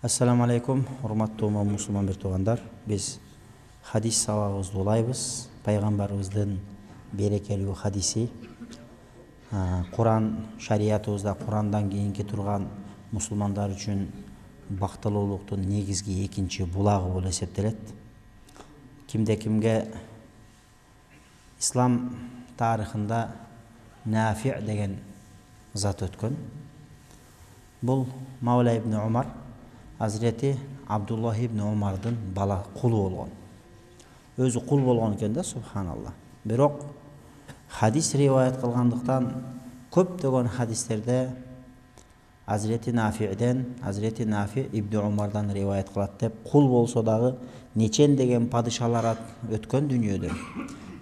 Assalamu alaikum, урматтуу мусулман бир туугандар. Биз хадис сабагыбызды улайбыз. Пайгамбарыбыздын берекелүү хадиси. Куран шариятыбызда Курандан кийинки турган мусулмандар үчүн бактылуулуктун негизги экинчи булагы болуп эсептелет. Кимде кимге ислам тарыхында Нафи деген зат өткөн. Бул Маула ибн Умар, Hazreti Abdullah ibn Umar'dın bala kulu olgan. Özü kul bolgan eкен да, subhanallah. Бирок hadis rivayet kılgandıktan көптөгөн hadislerде Hazreti Nafi ibn Umar'dan rivayet kılat dep, kul bolsa dagı neçen degen padişalar өткөн dünýödө.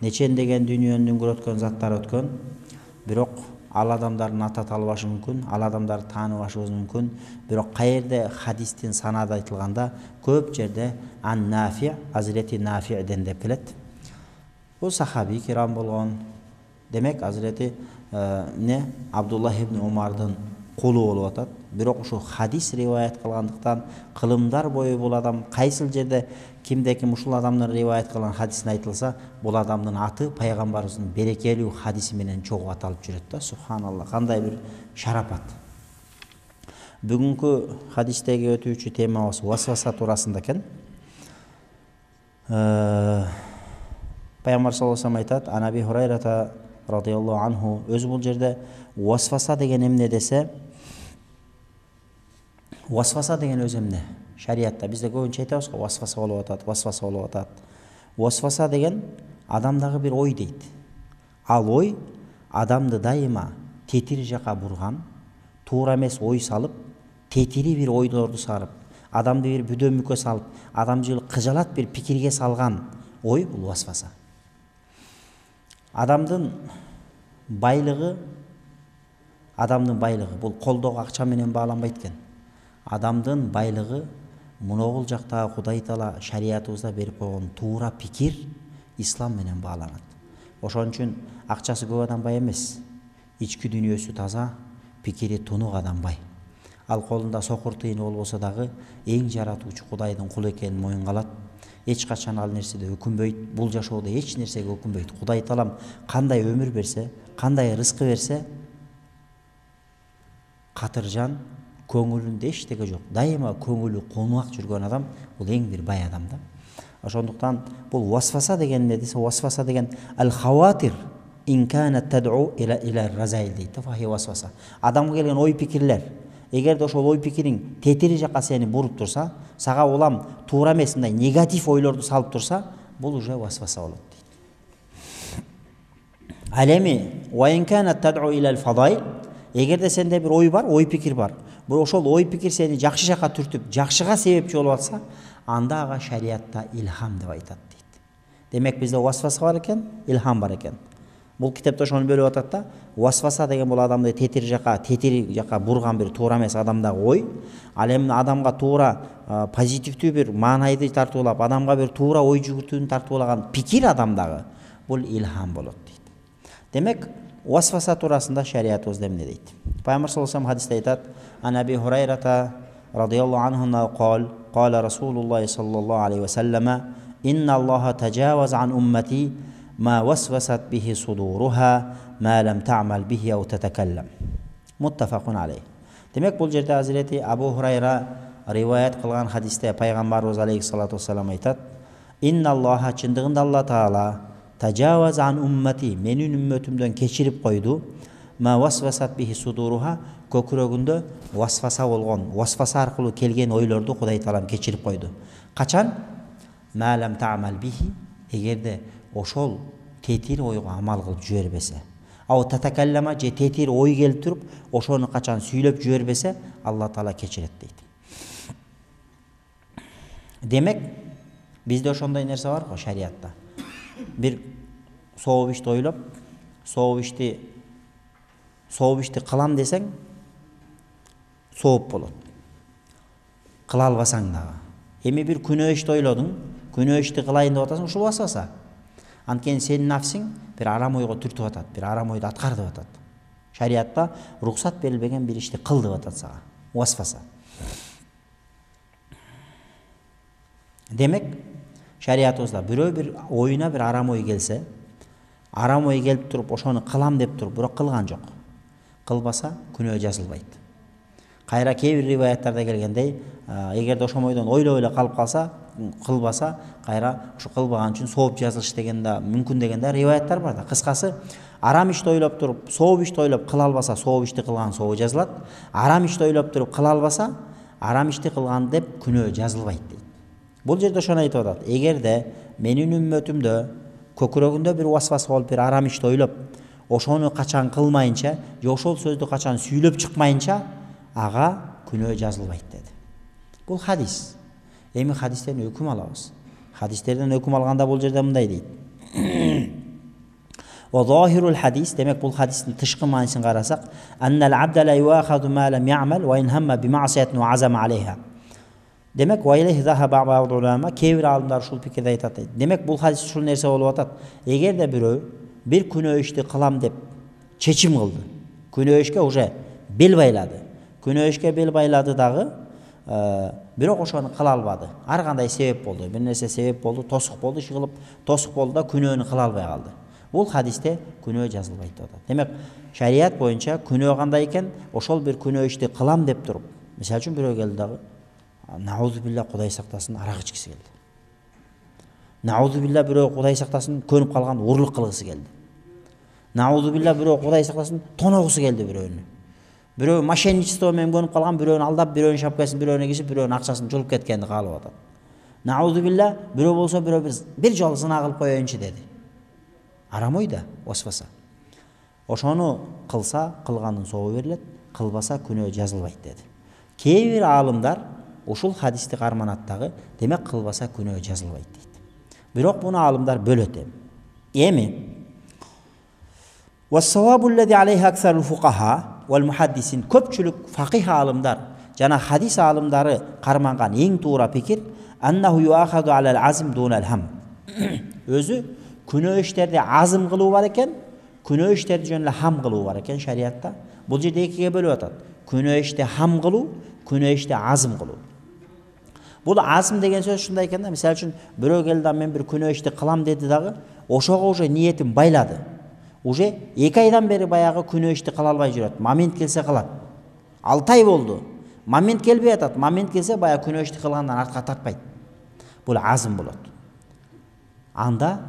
Neçen degen dünýөнүн ötkön zatlar өткөн. Бирок ал адамдардын аты албашы мүмкүн, ал адамдарды тааныбашыбыз мүмкүн. Бирок каерде хадистин санады айтылганда көп жерде ан Нафи, Hazreti Nafi'den деп келет. Бул сахаби кирам болгон. Демек Hazreti Абдуллах ибн Умардын кулу болуп атат. Бирок ушу хадис риваят кылгандыктан кылымдар бою бул адам кайсыл жерде кимде-ким ушул адамдын риваят кылган хадисин айтылса, бул адамдын аты пайгамбарыбыздын берекелүү хадиси менен чогуу аталып жүрөт да. Субханалла, кандай бир шарапат. Бүгүнкү хадистеги өтүүчү темабыз васваса туурасында экен. Пайгамбар саллаллаху алейхи ва саллям айтат, Анаби Хурайрата радиаллаху анху, өзү бул жерде васваса деген эмне десе, васваса деген өзү эмне? Шариятта бизде көбүнчө айтабыз го, васваса болуп атат, васваса болуп атат. Васваса деген адамдагы бир ой дейт. Ал ой адамды дайыма тетири жака бурган, туура эмес ой салып, тетири бир ойлорду сарып, адамды бир бүдөмүккө салып, адамды кыжалат бир пикирге салган ой бул васваса. Адамдын байлыгы бул колдогу акча менен бааланбайт экен. Адамдын байлыгы муногул жактагы Кудай Таала шариятыбызда берип койгон туура пикир ислам менен бааланат. Ошон үчүн акчасы көп адам бай эмес. Ички дүйнөсү таза, пикири тунук адам бай. Ал колунда сокур тыйыны болбосо дагы эң жаратуучу Кудайдын кулу экенин моюнга алат. Эч качан ал нерседе өкүнбөйт, бул жашоодо эч нерсеге өкүнбөйт. Кудай Таалам кандай өмүр берсе, кандай рызкы берсе, катыржан, көңүлүндө эчтеге жок. Дайыма көңүлү конуак жүргөн адам бул эң бир бай адам да. Ошондуктан бул васваса деген не десе, васваса деген ал-хаватир ин канат тад'у ила разаил дейт. Фахи васваса. Адамга келген ой пикирлер, эгерде ошол ой пикириң тетири жака сени буруп турса, сага улам туура эмес мындай негатив ойлорду салып турса, бул уже васваса болот дейт. Алеми ва ин канат тад'у ила ал-фадаил, эгерде сенде бир ой бар, ой пикир бар, бирок ошол ой пикир сени жакшы жака түртүп, жакшыга себепчи болуп атса, анда ага шариятта илхам деп айтат дейт. Демек бизде васваса бар экен, илхам бар экен. Бул китепте ошону бөлүп атат да, васваса деген бул адамды тетири жака бурган бир туура эмес адамдагы ой, ал эми адамга туура позитивдүү бир маанайды тартуулап, адамга бир туура ой жүгүртүүнү тартуулаган пикир адамдагы, бул илхам болот дейт. Демек васваса туурасында шариятыбызда эмне дейт? Пайгамбар саллаллаху алейхи ва саллям хадисте айтат, Анаби Хурайрата радиаллаху анху قال رسول الله صلى الله عليه وسلم إن الله تجاوز عن أمتي ما وسوست به صدورها ما لم تعمل به أو تتكلم. متفق عليه. Demek bul жерде Hazreti Abu Hurayra rivayet kılgan hadiste Peygamberimiz aleyhissalatu vesselam aytat, İnna Allaha, çındığında Allah Teala tecavaz an ummeti, menin ümmetimden keçirip koydu, ma vasvasat bihi suduruha, көкүрөгүндө васваса болгон, васваса аркылуу келген ойлорду Кудай Таалам кечирип койду. Качан? Малам таамал бихи, эгерде ошол тетир ойго амал кылып жибербесе. Ау татакаллама же тетир ой келип туруп, ошону качан сүйлөп жибербесе, Алла Таала кечирет дейт. Демек, бизде ошондой нерсе бар го шариятта. Бир сооп ишти ойлоп, сооп ишти кылам десең, сооп болот. Кыла албасаң дагы. Эми бир күнөө ишти ойлодуң, күнөө ишти кылайын деп атасың, ушул васваса. Анткени сенин нафсиң бир арам ойго түртүп атат, бир арам ойду аткар деп атат. Шариятта рухсат берилбеген бир ишти кыл деп атат сага. Васваса. Демек шариятыбызда бирөө бир оюна бир арам ой келсе, арам ой келип туруп ошону кылам деп туруп бирок кылган жок. Кылбаса күнөө жазылбайт. Кайра кээ бир риваяттарда келгендей, эгерде ошомойдон ойлоп эле калып калса, кылбаса, кайра ушу кылбаган үчүн сооп жазылыш деген да мүмкүн деген да риваяттар бар да. Кыскасы, арам ишти ойлоп туруп, сооп ишти ойлоп кыла албаса, сооп ишти кылган сообу жазылат. Арам ишти ойлоп туруп кыла албаса, арам ишти кылган деп күнөө жазылбайт дейт. Бул жерде ошону айтып атат. Эгерде менин үммөтүмдө көкүрөгүндө бир васваса болуп бир арам ишти ойлоп, ошону качан кылмайынча, же ошол сөздү качан сүйлөп чыкмайынча, ага күнөө жазылбайт деди. Бул хадис. Эми хадистен өкүм алабыз. Хадистерден өкүм алганда бул жерде мындай дейт. Wa zahirul hadis, demek bul hadisin tışkı manasını qarasak, annal abda la yuakhadu ma lam ya'mal wa in hamma bi ma'siyatin wa azama alayha. Demek wa ilayhi zahaba ba'd ulama, kevir alimler şul pikirde aytat. Demek bul hadis şul nerse bolup atat. Eger de birөө bir күнөө ишти кылам деп чечим кылды. Күнөө ишке уже бел байлады. Күнөө ишке бел байлады дагы, бирок ошону кыла албады. Ар кандай себеп болду. Бир нерсе себеп болду, тосук болду, иши кылып тосук болду да күнөөнү кыла албай калды. Бул хадисте күнөө жазылбайт деп атат. Демек шарият боюнча күнөө кандай экен? Ошол бир күнөө ишти кылам деп туруп, мисалы үчүн бирөө келди дагы, наузу билла Кудай сактасын, арак ичкиси келди. Наузу билла бирөө Кудай сактасын, көнүп калган урлук кылгысы келди. Наузу билла бирөө Кудай сактасын, тоногусу келди бирөөнү. Бирөө мошенничество менен көнүп калган, бирөөнү алдап, бирөөнүн шапкасын бирөөнү кесип, бирөөнүн акчасын жулуп кеткенди каалап атат. Наузу билла бирөө болсо бирөө бир жолу зына кылып коеюнчу деди. Арам ойда осваса. Ошону кылса, кылганын сообу берилет, кылбаса күнөө жазылбайт деди. Кээ бир аалымдар ушул хадисти карманат дагы, демек кылбаса күнөө жазылбайт дейт. Бирок буну аалымдар бөлөт эми. Вас-савабу аллази алейхи аксарул фуқаха вал мухаддисин, көпчүлүк факих аалымдар жана хадис аалымдары карманган эң туура пикир, аннаху юахаду алал азм дунал хам. Өзү күнөө иштерди азым кылуу бар экен, күнөө иштерди жөн эле хам кылуу бар экен шариятта. Бул жерде экиге бөлүп атат. Күнөө ишти хам кылуу, күнөө ишти азым кылуу. Бул азым деген сөз ушундай экен да, мисалы үчүн бирөө келди да мен бир күнөө ишти кылам деди дагы, ошого уже ниетин байлады. Уже 2 айдан бери баягы күнөө ишти кыла албай жүрөт. Момент келсе кылат. 6 ай болду. Момент келбей атат. Момент келсе баягы күнөө ишти кылгандан артка тартпайт. Бул азым болот. Анда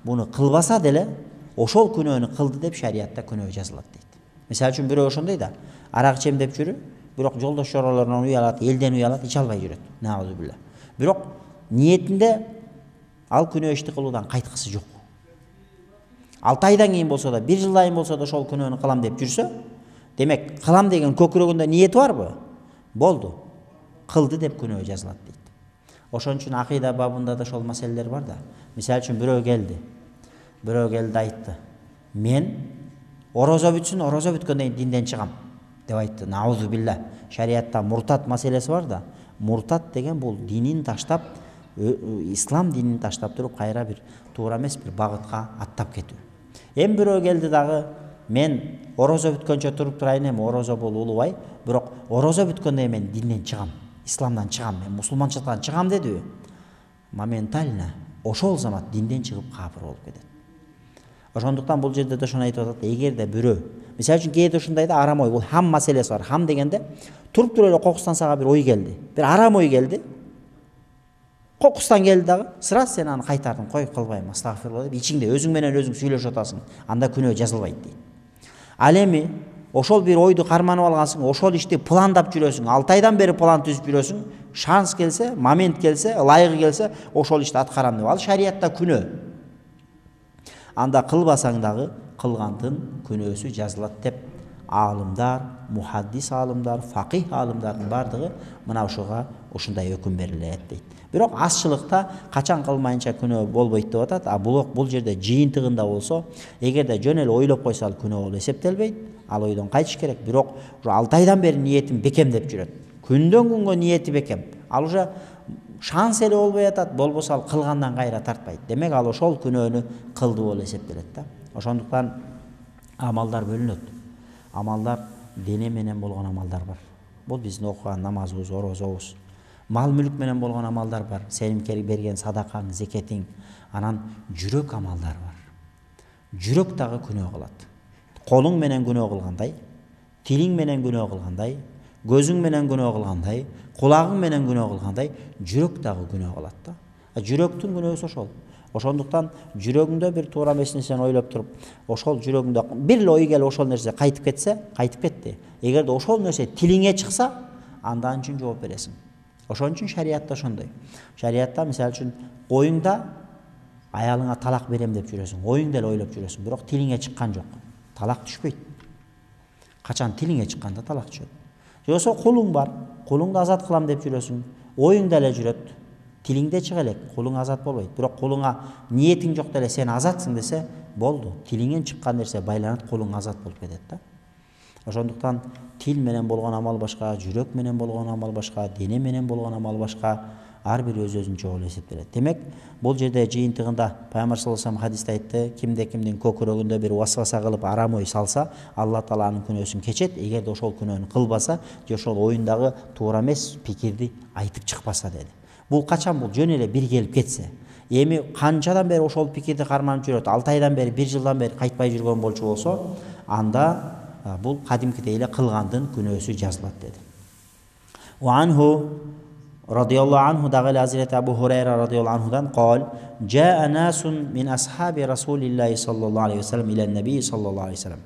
буну кылбаса деле ошол күнөөнү кылды деп шариятта күнөө жазылат дейт. Мисалы үчүн бирөө ошондой да, арак ичем деп жүрүп, бирок жолдош чоролорунан уялат, элден уялат, иче албай жүрөт. Наузу билла. Бирок ниетинде ал күнөө ишти кылуудан кайткысы жок. 6 айдан кийин болсо да, 1 жылдан кийин болсо да ошол күнөөнү кылам деп жүрсө, демек кылам деген көкүрөгүндө ниети барбы? Болду. Кылды деп күнөө жазылат дейт. Ошон үчүн акыйда бабында да ошол маселелер бар да. Мисалы үчүн бирөө келди айтты. Мен орозо бүтсүн, орозо бүткөндөн кийин динден чыгам деп айтты. Наузу билла. Шариятта муртат маселеси бар да. Муртат деген бул динин таштап, ислам динин таштап туруп кайра бир туура эмес бир багытка аттап кетүү. Эми бирөө келди дагы, мен орозо бүткөнчө туруп турайын, эми орозо бул улубай, бирок орозо бүткөндөн кийин мен динден чыгам, исламдан чыгам, мен мусулманчылыктан чыгам дедиби? Моментально ошол замат динден чыгып кафир болуп кетет. Ошондуктан бул жерде да ошону айтып атат. Эгерде бирөө, мисалы үчүн кээде ушундай да арам ой, бул хам маселеси бар. Хам дегенде туруп туруп эле кокустан сага бир ой келди. Бир арам ой келди. Кокустан келди дагы, сразу сен аны кайтардың, кой кылбайм, астагфирулла деп ичиңде өзүң менен өзүң сүйлөшүп атасың. Анда күнөө жазылбайт дейт. Ал эми ошол бир ойду карманып алгансың, ошол ишти пландап жүрөсүң, 6 айдан бери план түзүп жүрөсүң, шанс келсе, момент келсе, ылайыгы келсе, ошол ишти аткарам деп. Ал шариятта күнөө. Анда кылбасаң дагы кылгандын күнөөсү жазылат деп аалымдар, мухаддис аалымдар, факих аалымдардын бардыгы мына ушуга ушундай өкүм берилет дейт. Бирок азчылыкта качан кылмайынча күнөө болбойт деп атат. А бул жерде жыйынтыгында болсо, эгерде жөн эле ойлоп койсо ал күнөө болуп эсептелбейт. Ал ойдон кайтыш керек. Бирок ушу 6 айдан бери ниетин бекем деп жүрөт. Күндөн күнгө ниети бекем. Ал уже шанс эле болбой атат, болбосо ал кылгандан кайра тартпайт. Демек ал ошол күнөөнү кылды болуп эсептелет да. Ошондуктан амалдар бөлүнөт. Амалдар дене менен болгон амалдар бар. Бул биздин окуган намазыбыз, орозобуз. Мал мүлік менен болгон амалдар бар. Сенин берген садакаң, зекетиң, анан жүрөк амалдар бар. Жүрөк дагы күнөө кылат. Колуң менен күнөө кылгандай, тилиң менен күнөө кылгандай, көзүң менен күнөө кылгандай, кулагың менен күнөө кылгандай, жүрөк дагы күнөө кылат да. Жүрөктүн күнөөсү ошол. Ошондуктан жүрөгүңдө бир туура эмес нерсени ойлоп туруп, ошол жүрөгүңдө бир эле ой келип ошол нерсе кайтып кетсе, кайтып кетти. Эгерде ошол нерсе тилиңе чыкса, андан үчүн жооп бересиң. Ошон үчүн шариатта ошондой. Шариатта мисалы үчүн оюңда аялыңа талак берем деп жүрөсүң. Оюңда эле ойлоп жүрөсүң, бирок тилиңе чыккан жок. Талак түшпөйт. Качан тилиңе чыкканда талак түшөт. Жоксо кулуң бар, кулуңду азат кылам деп жүрөсүң. Оюңда эле жүрөт. Тилиңде чыга элек, кулуң азат болбойт. Бирок кулуңа ниетиң жок деле сен азатсың десе, болду. Тилиңен чыккан нерсе байланат, кулуң азат болуп кетет да. Ошондуктан тил менен болгон амал башка, жүрөк менен болгон амал башка, дене менен болгон амал башка, ар бир өз-өзүнчө болуп эсептелет. Демек, бул жерде жыйынтыгында Пайгамбар саллаллаху алейхи вассалам хадисте айтты, кимдин көкүрөгүндө бир васваса кылып арам ой салса, Алла Таала анын күнөөсүн кечет. Эгерде ошол күнөөнү кылбаса, же ошол оюндагы туура эмес пикирди айтып чыкпаса деди. Бул качан бул жөн эле бир келип кетсе, эми канчадан бери ошол пикирди карманып жүрөт, 6 айдан бери, 1 жылдан бери кайтпай жүргөн болчу болсо, анда бул кадимкидей эле кылгандын күнөөсү жазылат деди. Ва анху радиаллаху анху дагы Hazreti Abu Hurayra radıyallahu anhudan قال جاء ناس من أصحاب رسول الله sallallahu aleyhi ve sellem ile Nebi sallallahu aleyhi ve sellem.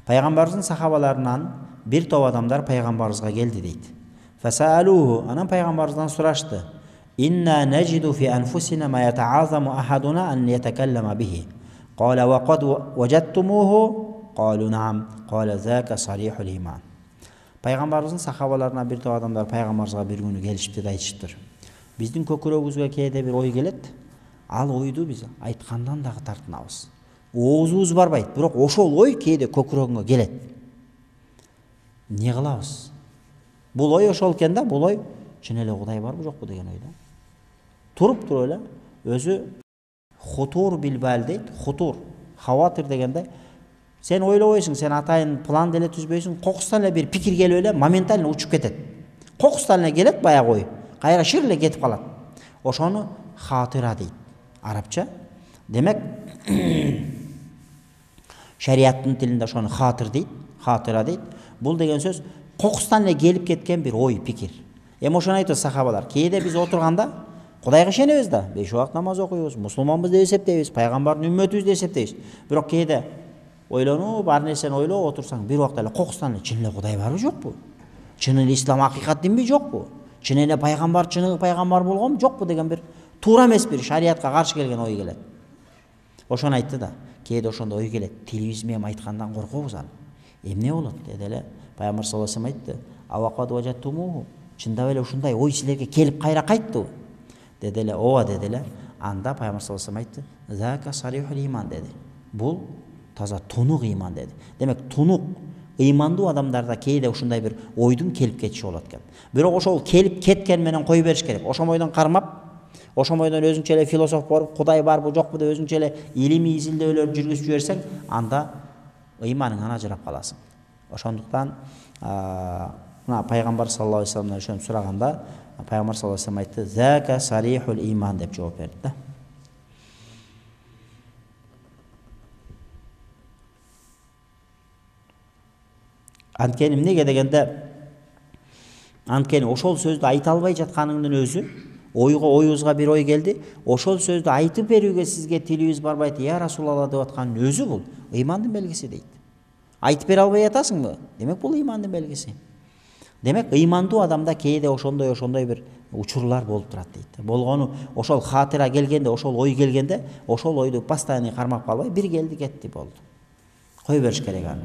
Peygamberimizin sahabalarından bir toп adamlar peygamberimize geldi deydi. Fesaluhu, anan peygamberimizden soraştı. İnna necidu fi anfusina ma yeta'azamu ahaduna an yetekellema bihi. Qala ve qad vecettumuhu? Qalu na'am. Qala zaka sarihul iman. Peygamberimizin sahabalarına bir toп adamlar peygamberimizge bir günü gelişipti de aytışıptır. Биздин көкүрөгүбүзгө кээде бир ой келет. Ал ойду биз айткандан дагы тартынабыз. Оозубуз барбайт, бирок ошол ой кээде көкүрөгүңө келет. Эмне кылабыз? Бул ой ошол экен да, бул ой чын эле Кудай барбы жокпу деген ой да. Туруп туруп эле өзү хутур билбал дейт. Хутур, хаватир дегенде сен ойлобойсуң, сен атайын план деле түзбөйсүң, кокустан эле бир пикир келип эле моментально учуп кетет. Кокустан эле келет баягы ой. Кайра шир эле кетип калат. Ошону хатыра дейт арабча. Демек шариаттын тилинде ошону хатыр дейт, хатыра дейт. Бул деген сөз кокустан эле келип кеткен бир ой, пикир. Эми ошону айтат сахабалар. Кээде биз отурганда Кудайга ишенебиз да, 5 убакыт намаз окуйбуз, мусулманбыз деп эсептейбиз, пайгамбардын үммөтүбүз деп эсептейбиз. Бирок кээде ойлонуп, бар нерсени ойлоп отурсаң, бир убакта эле кокустан эле чын эле Кудай барбы жокпу? Чын эле ислам акыйкат динби жокпу? Чын эле пайгамбар чыныгы пайгамбар болгонбу жокпу деген бир туура эмес бир шариатка каршы келген ой келет. Ошону айтты да, кээде ошондой ой келет. Тилибиз менен айткандан коркобуз аны. Эмне болот деди эле Пайгамбар саллаллаху алейхи вассалам айтты. Авакад важаттуму? Чындап эле ушундай ой силерге келип кайра кайттыбы? Деди эле, ооба деди эле. Анда Пайгамбар саллаллаху алейхи вассалам айтты. Зака сарихул иман деди. Бул таза тунук иман деди. Демек тунук ыймандуу адамдарда кээде ушундай бир ойдун келип кетиши болот экен. Бирок ошол келип кеткен менен кой бериш керек. Ошол ойдон кармап, ошол ойдон өзүңчө эле философ болуп, Кудай барбы жокпу деп өзүңчө эле илимий изилдөөлөр жүргүзүп жиберсең, анда ыйманыңан ажырап каласың. Ошондуктан мына Пайгамбар саллаллаху алейхи вассаламдан ошону сураганда, Пайгамбар саллаллаху алейхи вассалам айтты: "Зака сарихул иман" деп жооп берди да. Анткени эмнеге дегенде, анткени ошол сөздү айта албай жатканыңдын өзү, оюбузга бир ой келди, ошол сөздү айтып берүүгө сизге тилибиз барбайт, я Расулалла деп аткандын өзү бул ыймандын белгиси дейт. Айтып бере албай атасыңбы? Демек бул ыймандын белгиси. Демек ыймандуу адамда кээде ошондой бир учурлар болуп турат дейт. Болгону ошол хатыра келгенде, ошол ой келгенде, ошол ойду постоянный кармап калбай, бир келди кетти болду. Кой бериш керек аны.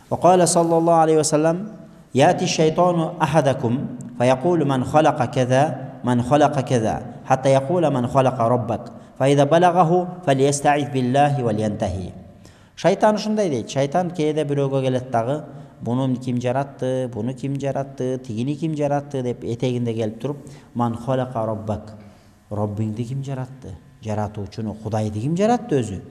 وقال صلى الله عليه وسلم يأتي الشيطان أحدكم فيقول من خلق كذا من خلق كذا حتى يقول من خلق ربك فإذا بلغه فليستعذ بالله ولينتهي. Шайтан ушундай дейт. Шайтан кээде бирөөгө келет дагы, буну ким жаратты, буну ким жаратты, тигини ким жаратты деп этегинде келип туруп, ман халака роббак, Роббиңди ким жаратты, жаратуучуну Кудайды ким жаратты өзү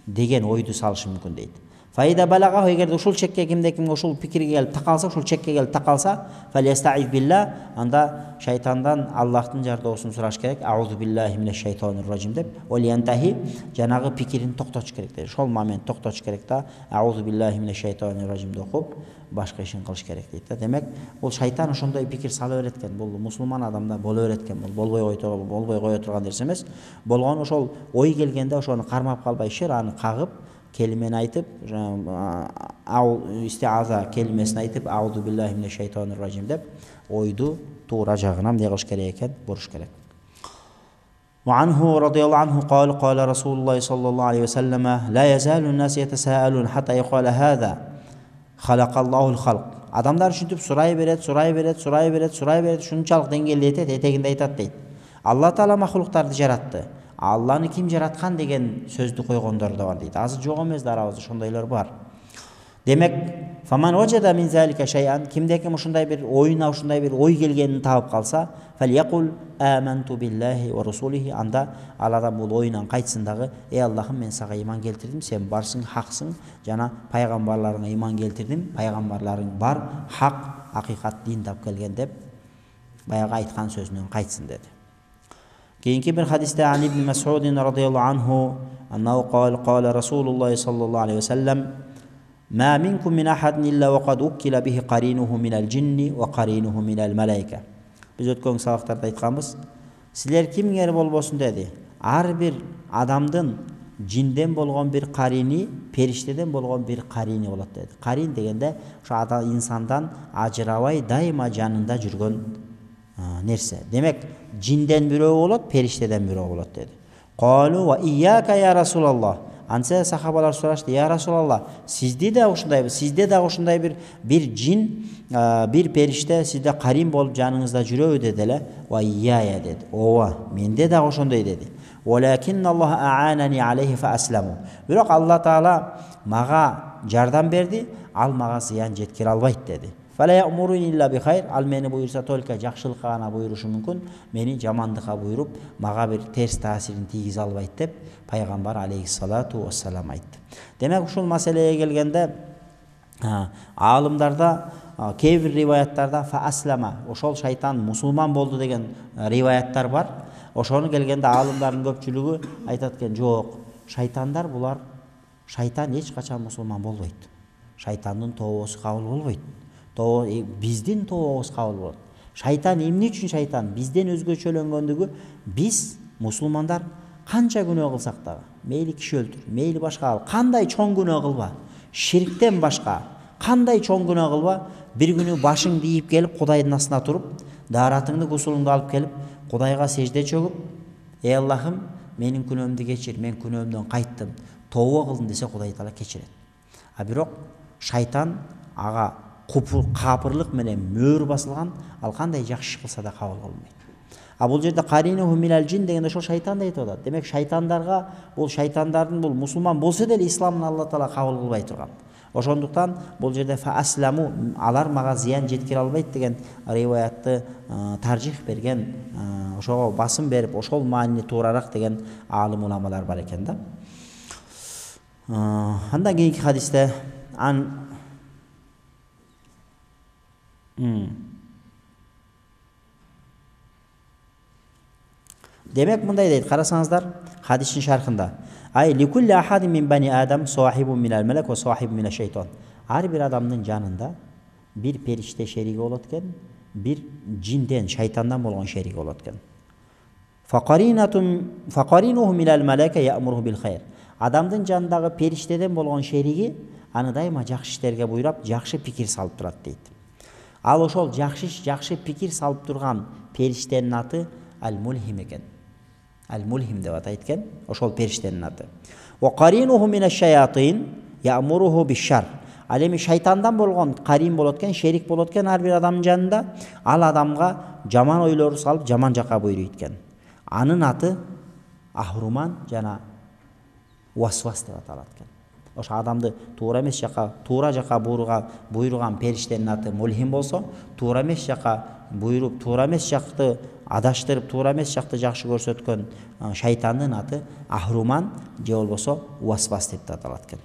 деген ойду салышы мүмкүн дейт. Фаида балага, эгерде ушул чекке кимде-кимге ушул пикирге келип такалса, ушул чекке келип такалса, фалиястаиз билла, анда шайтандан Аллахтын жардоосун сураш керек. Аузу биллахи минеш шайтанир ражим деп, олиянтахи жанагы пикирин токтотуш керек дейт. Ошол момент токтотуш керек да, аузу биллахи минеш шайтанир ражим деп окуп, башка ишин кылыш керек дейт да. Демек, бул шайтан ошондой пикир сала берет экен. Бул мусулман адамда боло берет экен. Бул болбой кое турган нерсе эмес. Болгону ошол ой келгенде ошону кармап калбай шираны кагып, келимени айтып, истиаза келимесин айтып, аузу биллахи минеш шайтанир ражим деп, ойду туура жагына эмне кылыш керек экен, буруш керек. وعنه رضي الله عنه قال قال رسول الله صلى الله عليه وسلم لا يزال الناس يتساءلون حتى يقال هذا خلق الله الخلق. Адамдар ушинтип сурай берет, ушунчалык деңгээлде айтат, этегинде айтат дейт. Алла Таала махлуктарды жаратты. Алланы ким жараткан деген сөздү койгондор да бар дейт. Азыр жок эмес да арабызда ошондойлор бар. Демек, фаман ваджада мин залика шай'ан, кимде-ким ушундай бир оюна, ушундай бир ой келгенин таап калса, фалякул аманту биллахи ва расулихи, анда ал адам бул оюнан кайтсын дагы, эй Аллахым, мен сага иман келтирдим, сен барсың, хаксың, жана пайгамбарларыңа иман келтирдим, пайгамбарларың бар, хак, акыйкат дин тап келген деп, баягы айткан сөзүнөн кайтсын деди. Кейинки бир хадисте Ан ибн Мас'уд радhiyallahu anhu аннау qala Rasulullah sallallahu aleyhi ve sellem Ma minkum min ahadin illa wa qad ukkila bihi qarinuhu minal jinni wa qarinuhu minal malaika. Biz өткөн сабактарда айтканбыз, силер кимгер болбосун деди. Ар бир адамдын жинден болгон бир карини, периштеден болгон бир карини болот деди. Карин дегенде ошо инсандан ажырабай дайыма жанында жүргөн нерсе. Демек, жинден бирөө болот, периштеден бирөө болот деди. Qalу wa iyyaka ya Rasulullah. Ансе сахабалар сурашты, я Расулалла, sizde de ушундай bir jin, bir perişte sizde карим болуп жаныңызда жүрөбү деделе. Ва ияя dedi. Ооба, менде да ошондой dedi. Walakin Allah a'anani alayhi fa aslamu. Бирок Алла Таала мага жардам берди, ал мага зыян жеткире албайт dedi. Фала я'муруни илля би хайр, ал мени буйрса только жакшылыкка гана буйрушу мүмкүн, мени жамандыкка буйруп, мага бир терс таасирин тийгизе албайт деп пайгамбар алейхиссалату вассалам айтты. Демек, ушул маселеге келгенде аалымдарда кээ бир риваяттарда фа аслама, ошол шайтан мусулман болду деген риваяттар бар. Ошону келгенде аалымдардын көпчүлүгү айтат экен, жок, шайтандар булар, шайтан эч качан мусулман болбойт. Шайтандын тообосу кабыл болбойт. Биздин тообуз кабыл болот. Шайтан эмне үчүн шайтан? Бизден өзгөчөлөнгөндүгү, биз мусулмандар канча күнөө кылсак дагы, мейли киши өлтүр, мейли башка ал, кандай чоң күнөө кылба, ширктен башка кандай чоң күнөө кылба, бир күнү башыңды ийип келип Кудайдын астына туруп, дааратыңды, гусулуңду алып келип Кудайга сежде чөгүп, эй Аллахым, менин күнөөмдү кечир, мен күнөөмдөн кайттым, тообо кылдым десе Кудай Таала кечирет. А бирок шайтан ага капырлык менен мөөр басылган, ал кандай жакшы кылса да кабыл кылбайт. А бул жерде каринуху минал джин дегенде ошол шайтан айтып атат. Демек, шайтандарга, бул шайтандардын бул мусулман болсо деле исламын Алла Таала кабыл кылбай турган. Ошондуктан бул жерде фа асламу, алар мага зыян жеткире албайт деген риваятты таржих берген, ошого басым берип, ошол маанини туурарак деген аалым уламалар бар экен да. Андан кийинки хадисте Демек, мындай дейт, карасаңыздар, хадистин шархында. Ай ликулли ахадин мин бани адам сахибун минал малак ва сахибун минаш шайтан. Ар бир адамдын жанында бир периште шериги болот экен, бир жинден, шайтандан болгон шериги болот экен. Фақаринуху минал малака я'муруху бил хайр. Адамдын жанындагы периштеден болгон шериги аны дайыма жакшы иштерге буйрап, жакшы пикир салып турат дейт. Ал ошол жакшы пикир салып турган периштенин аты ал-мулхим экен. Ал-мулхим деп атайт экен, ошол периштенин аты. Ва каринуху минаш шаятин я'муруху биш-шар. Ал эми шайтандан болгон карин болот экен, шерик болот экен ар бир адамдын жанында, ал адамга жаман ойлорду салып, жаман жакка буйруйт экен. Анын аты ахруман жана васвас деп аталат экен. Ошо адамды туура эмес жакка, туура жакка буйруган периштенин аты мулхим болсо, туура эмес жакка буйруп, туура эмес жакты адаштырып, туура эмес жакты жакшы көрсөткөн шайтандын аты ахруман же болбосо васвас деп аталат экен.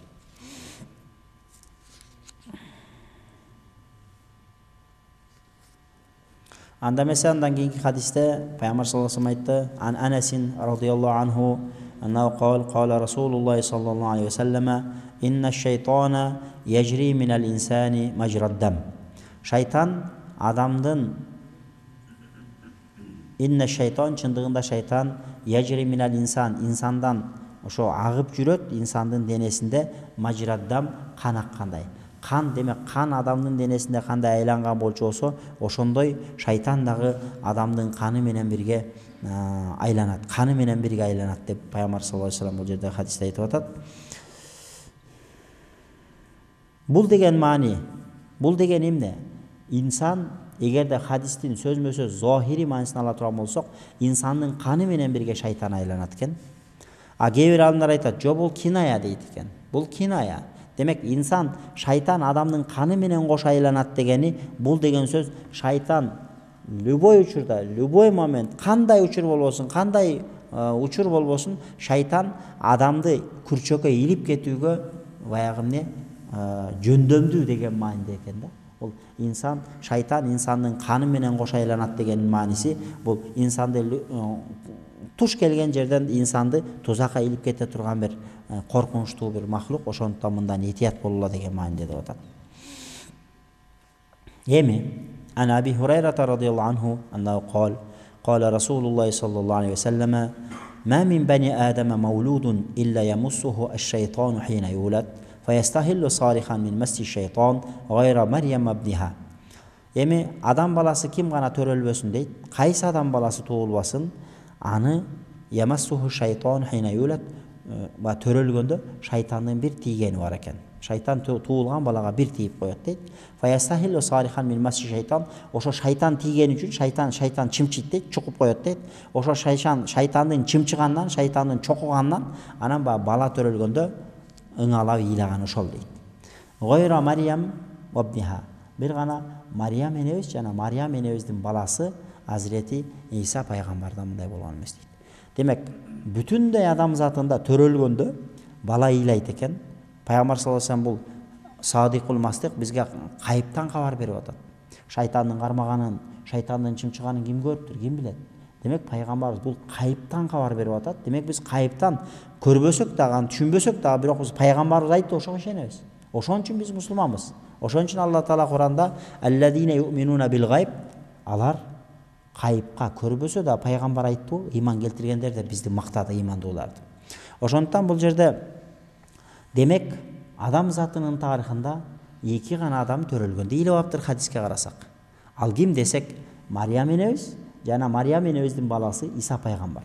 Анда эмесе андан кийинки хадисте пайгамбар саллаллаху алейхи вассалам айтты: "Ан Анасин радийаллаху анху аннаху qala Rasulullah sallallahu aleyhi ve selleme inna şeytana yecri minel insani majrad dam." Шайтан адамдын инна шайтан чындыгында шайтан яжри минал инсан инсандан ошо агып жүрөт инсандын денесинде мажраддам кан аккандай. Кан демек кан адамдын денесинде кандай айланган болчу болсо ошондой шайтан дагы адамдын каны менен бирге айланат. Каны менен бирге айланат деп пайгамбар саллаллаху алейхи вассалам бул жерде хадисте айтып атат. Бул деген маани, бул деген эмне? İnsan эгерде хадистин сөзмө-сөз зохири маанисин ала турган болсок, инсандын каны менен бирге шайтан айланат экен. А кээ бир алымдар айтат, жок бул киная дейт экен. Бул киная. Демек инсан шайтан адамдын каны менен кош айланат дегени, бул деген сөз шайтан любой учурда, любой момент, кандай учур болбосун, кандай учур болбосун, шайтан адамды күрчөккө илип кетүүгө баягы эмне жөндөмдүү деген мааниде экен да. Бул инсан, шайтан инсандын каны менен кош айланат деген мааниси, бул инсанды туш келген жерден инсанды тузакка илип кете турган бир коркунучтуу бир махлук, ошондуктан мындан этият болула деген мааниде деп атат. Эми Ан Аби Хурайрата радийаллаху анху аннаху qala Rasulullah sallallahu aleyhi ve selleme ma min bani Adem mawludun illa yamussuhu ash-shaytanu hina yulad fayastahillu sarihan min massi şeytan gayra Meryem ibniha. Эми адам баласы ким гана төрөлбөсүн дейт, кайсы адам баласы туулбасын, аны ямассуху шайтан хина юлат, ба төрөлгөндө шайтандын бир тийгени бар экен. Шайтан туулган балага бир тийип коет дейт. Фаястахиллу сарихан мин масси шайтан, ошо шайтан тийгени үчүн шайтан чымчыйт дейт, чукуп коет дейт. Ошо шайтандын чымчыгандан, шайтандын чокугандан анан бала төрөлгөндө ыңалап ыйлаган ошол дейт. Гайра Мариям вабниха, бир гана Мариям энебиз жана Мариям энебиздин баласы Азирети Иса пайгамбардан мындай болгон эмес дейт. Демек, бүтүндөй адам затында төрөлгөндө бала ыйлайт экен. Пайгамбар саллаллаху алейхи вассалам бул садикул мастык бизге кайыптан кабар берип атат. Шайтандын кармаганын, шайтандын чымчыганын ким көрүптүр, ким билет? Демек пайгамбарыбыз бул кайыптан кабар берип атат. Демек биз кайыптан көрбөсөк дагы, түшүнбөсөк дагы, бирок биз пайгамбарыбыз айтты, ошого ишенебиз. Ошон үчүн биз мусулманбыз. Ошон үчүн Алла Таала Куранда алладина юминуна бил гайб, алар кайыпка көрбөсө да пайгамбар айтты, иман келтиргендер де бизди мактады, имандууларды. Ошондуктан бул жерде демек адам затынын тарыхында эки гана адам төрөлгөн дейлип аптыр хадиске карасак. Ал ким десек, Мариям энебиз жана Мариям энебиздин баласы Иса пайгамбар.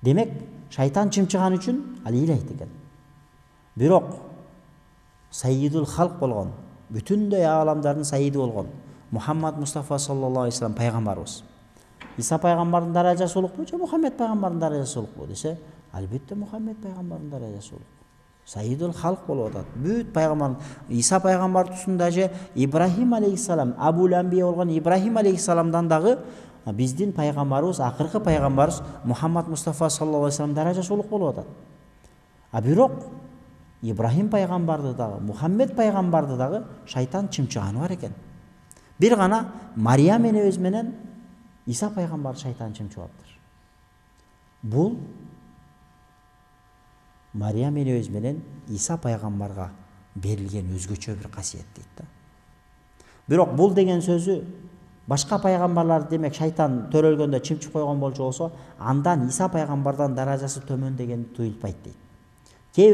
Демек шайтан чымчыган үчүн ал ыйлайт экен. Бирок Саййидул халк болгон, бүтүндөй ааламдардын саййиди болгон Мухаммад Мустафа саллаллаху алейхи вассалам пайгамбарыбыз. Иса пайгамбардын даражасы улукпу же Мухаммед пайгамбардын даражасы улукпу десе, албетте Мухаммед пайгамбардын даражасы улук. Саййидул халк болуп атат. Бүт пайгамбар Иса пайгамбар тусунда же Ибрахим алейхиссалам, Абул Анбия болгон Ибрахим алейхиссаламдан дагы биздин пайгамбарыбыз, акыркы пайгамбарыбыз Мухаммад Мустафа саллаллаху алейхи вассалам даражасы улук болуп атат. А бирок Ибрахим пайгамбарды дагы, Мухаммед пайгамбарды дагы шайтан чымчыганы бар экен. Бир гана Мариям энебиз менен Иса пайгамбарды шайтан чымчыгаптыр. Бул Мариям энебиз менен Иса пайгамбарга берилген өзгөчө бир касиет дейт да. Бирок бул деген сөзү башка пайгамбарлар демек шайтан төрөлгөндө чымчып койгон болчу болсо, андан Иса пайгамбардан даражасы төмөн деген туюлпайт дейт. Кээ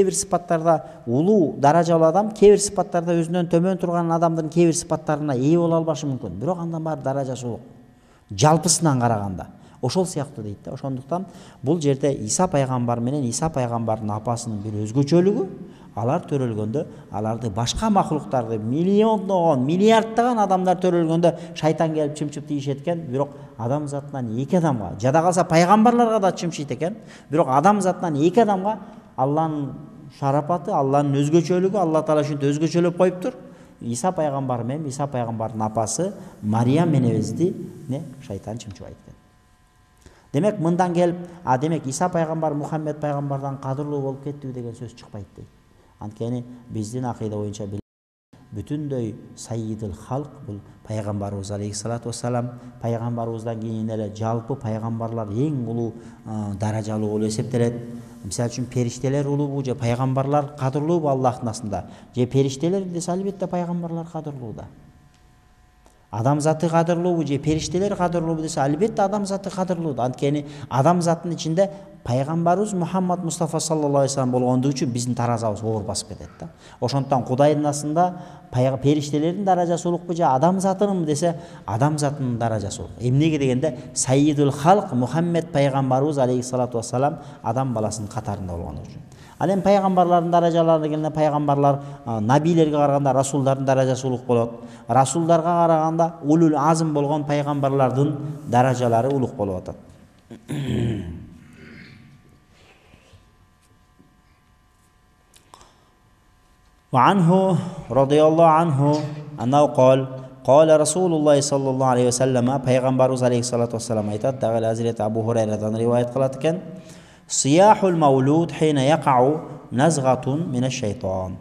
бир сыпаттарда улуу даражалуу адам, кээ бир сыпаттарда өзүнөн төмөн турган адамдын кээ бир сыпаттарына ээ боло албашы мүмкүн. Бирок андан баары даражасы улук. Жалпысынан караганда ошол сыяктуу дейт да. Ошондуктан бул жерде Иса пайгамбар менен Иса пайгамбардын апасынын бир өзгөчөлүгү, алар төрөлгөндө, аларды башка махлуктарды миллиондогон, миллиарддаган адамдар төрөлгөндө шайтан келип чымчып тийишет экен. Бирок адам затынан эки адамга, жада калса пайгамбарларга да чымчыйт экен. Бирок адам затынан эки адамга Алланын шарапаты, Алланын өзгөчөлүгү, Алла Таала ушинтип өзгөчөлөп коюптур. Иса пайгамбар менен Иса пайгамбардын апасы Мариям энебизди шайтан чымчыбайт экен. Демек мындан келип, демек Иса пайгамбар Мухаммед пайгамбардан кадырлуу болуп кеттиби деген сөз чыкпайт дейт. Анткени биздин акыйда боюнча бүтүндөй саййидул халк бул пайгамбарыбыз алейхиссалату вассалам. Пайгамбарыбыздан кийин эле жалпы пайгамбарлар эң улуу даражалуу болуп эсептелет. Мисалы үчүн периштелер улуубу же пайгамбарлар кадырлуубу Аллахтын астында? Же периштелер десе албетте пайгамбарлар кадырлуу да. Адам заты кадырлуубу же периштелер кадырлуубу десе албетте адам заты кадырлуу да. Анткени адам затынын ичинде пайгамбарыбыз Мухаммад Мустафа саллаллаху алейхи вассалам болгондугу үчүн биздин таразабыз оор басып кетет да. Ошондуктан Кудайдын астында периштелердин даражасы улукпу же адам затынынбы десе адам затынын даражасы улук. Эмнеге дегенде саййидул халк Мухаммед пайгамбарыбыз алейхиссалату вассалам адам баласынын катарында болгондугу үчүн. Ал эми пайгамбарлардын даражаларына келгенде пайгамбарлар набилерге караганда расулдардын даражасы улук болот. Расулдарга караганда улул азм болгон пайгамбарлардын даражалары улук болуп атат. وعنه رضي الله عنه أنه قال رسول الله صلى الله عليه وسلم Peygamberimiz aleyhissalatu vesselam aytат, дагы Hazreti Abu Hurayradan rivayet kılat iken Siyahul mavlud hine yaqa'u nazghatun mineş-şeytan.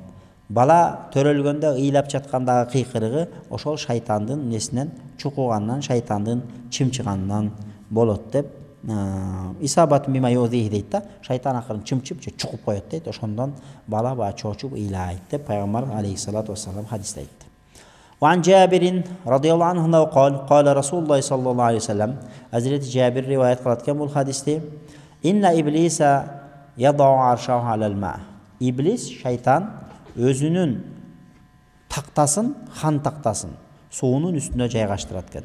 Bala törölgöndө ыйлап жаткандагы кыйкырыгы ошол шайтандын несинен чукугандан, шайтандын чымчыганынан болот деп исабат мима йозихи дейт да. Шайтан акырын чымчып же чукуп коет дейт. Ошондон бала баа чочуп ыйлайт деп пайгамбар алейхиссалату вассалам хадисте айтты. وعن جابر رضي الله عنه قال رسول الله صلى الله عليه وسلم Hazreti Jabir rivayet kılatken bu hadiste İnne iblisa yada'u arşahu alel ma. İblis, şeytan özünün taktasın, han taktasın, suunun üstüne jaygaştıratken.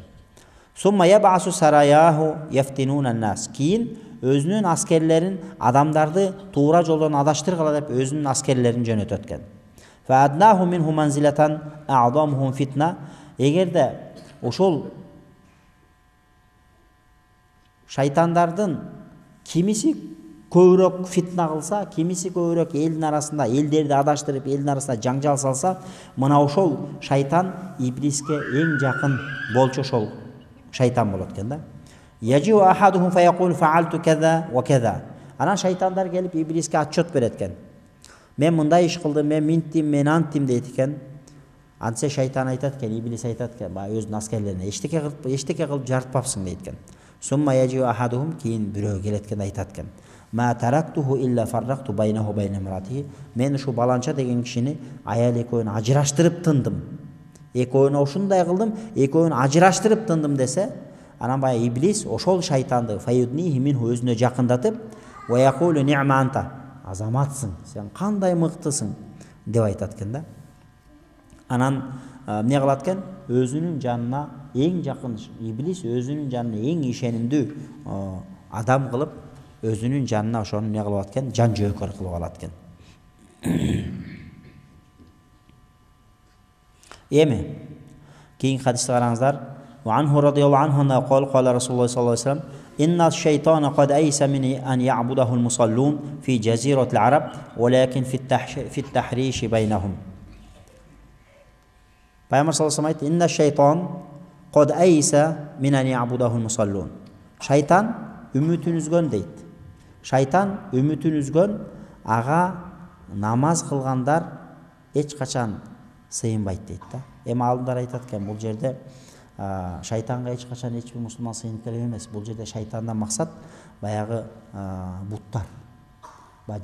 Summa yab'asu sarayahu yeftinunan nas. Keyin özünün askerlerin adamdardı tuğra joldan adaştırgıla dep özünün askerlerini jönötötken. Fa adnahu minhu manzilatan a'zamuhum fitna. Egerde oşol şeytandardın kimisi көбүрөөк fitna кылса, kimisi көбүрөөк элдин арасында элдерди адаштырып, элдин арасында жаңжал салса, мына ошол шайтан иблиске эң жакын болчу ошол шайтан болот экен да. Яжу ахадухум фаякул фаалту каза ва каза. Анан шайтандар келип иблиске отчет берет экен. Мен мындай иш кылдым, мен минттим, мен анттим дейт экен. Антсе шайтан айтат экен, иблис айтат экен, өзүнүн аскерлерине эчтеке кылып жарытпапсың дейт экен. Сумма яжу ахадухум, кийин бирөө келет экен, айтат экен. Ма тарактуху илля фарракту байнаху байна имратихи. Мен ушу баланча деген кишини аял экөөнү ажыраштырып тындым. Экөөнү ушундай кылдым, экөөнү ажыраштырып тындым десе, анан бая иблис ошол шайтанды фаюднихи минху өзүнө жакындатып, ва якулу ни'ма анта. Азаматсың, сен кандай мыктысың деп айтат экен да. Анан эмне кылат экен? Өзүнүн жанына эң жакын иблис өзүнүн жанына эң ишенимдүү адам кылып өзүнүн жанына ошону эмне кылып аткан? Жан жөөкөр кылып алат экен. Эми кийинки хадисти караңыздар. Ва анху радийаллаху анху qala Rasulullah sallallahu aleyhi ve sellem inna şeytana qad aysa min an ya'budahu al-musallun fi jaziratil arab walakin fi at-tahrish baynahum. Peygamber sallallahu aleyhi ve sellem inna şeytan qad aysa min an ya'budahu al-musallun. Şeytan ümitini üzgön deyt. Шайтан үмүтүн үзгөн ага намаз кылгандар эч качан сыйынбайт дейт да. Эми алымдар айтат экен, бул жерде шайтанга эч качан эч бир мусулман сыйынып келе эмес. Бул жерде шайтандан максат баягы буттар,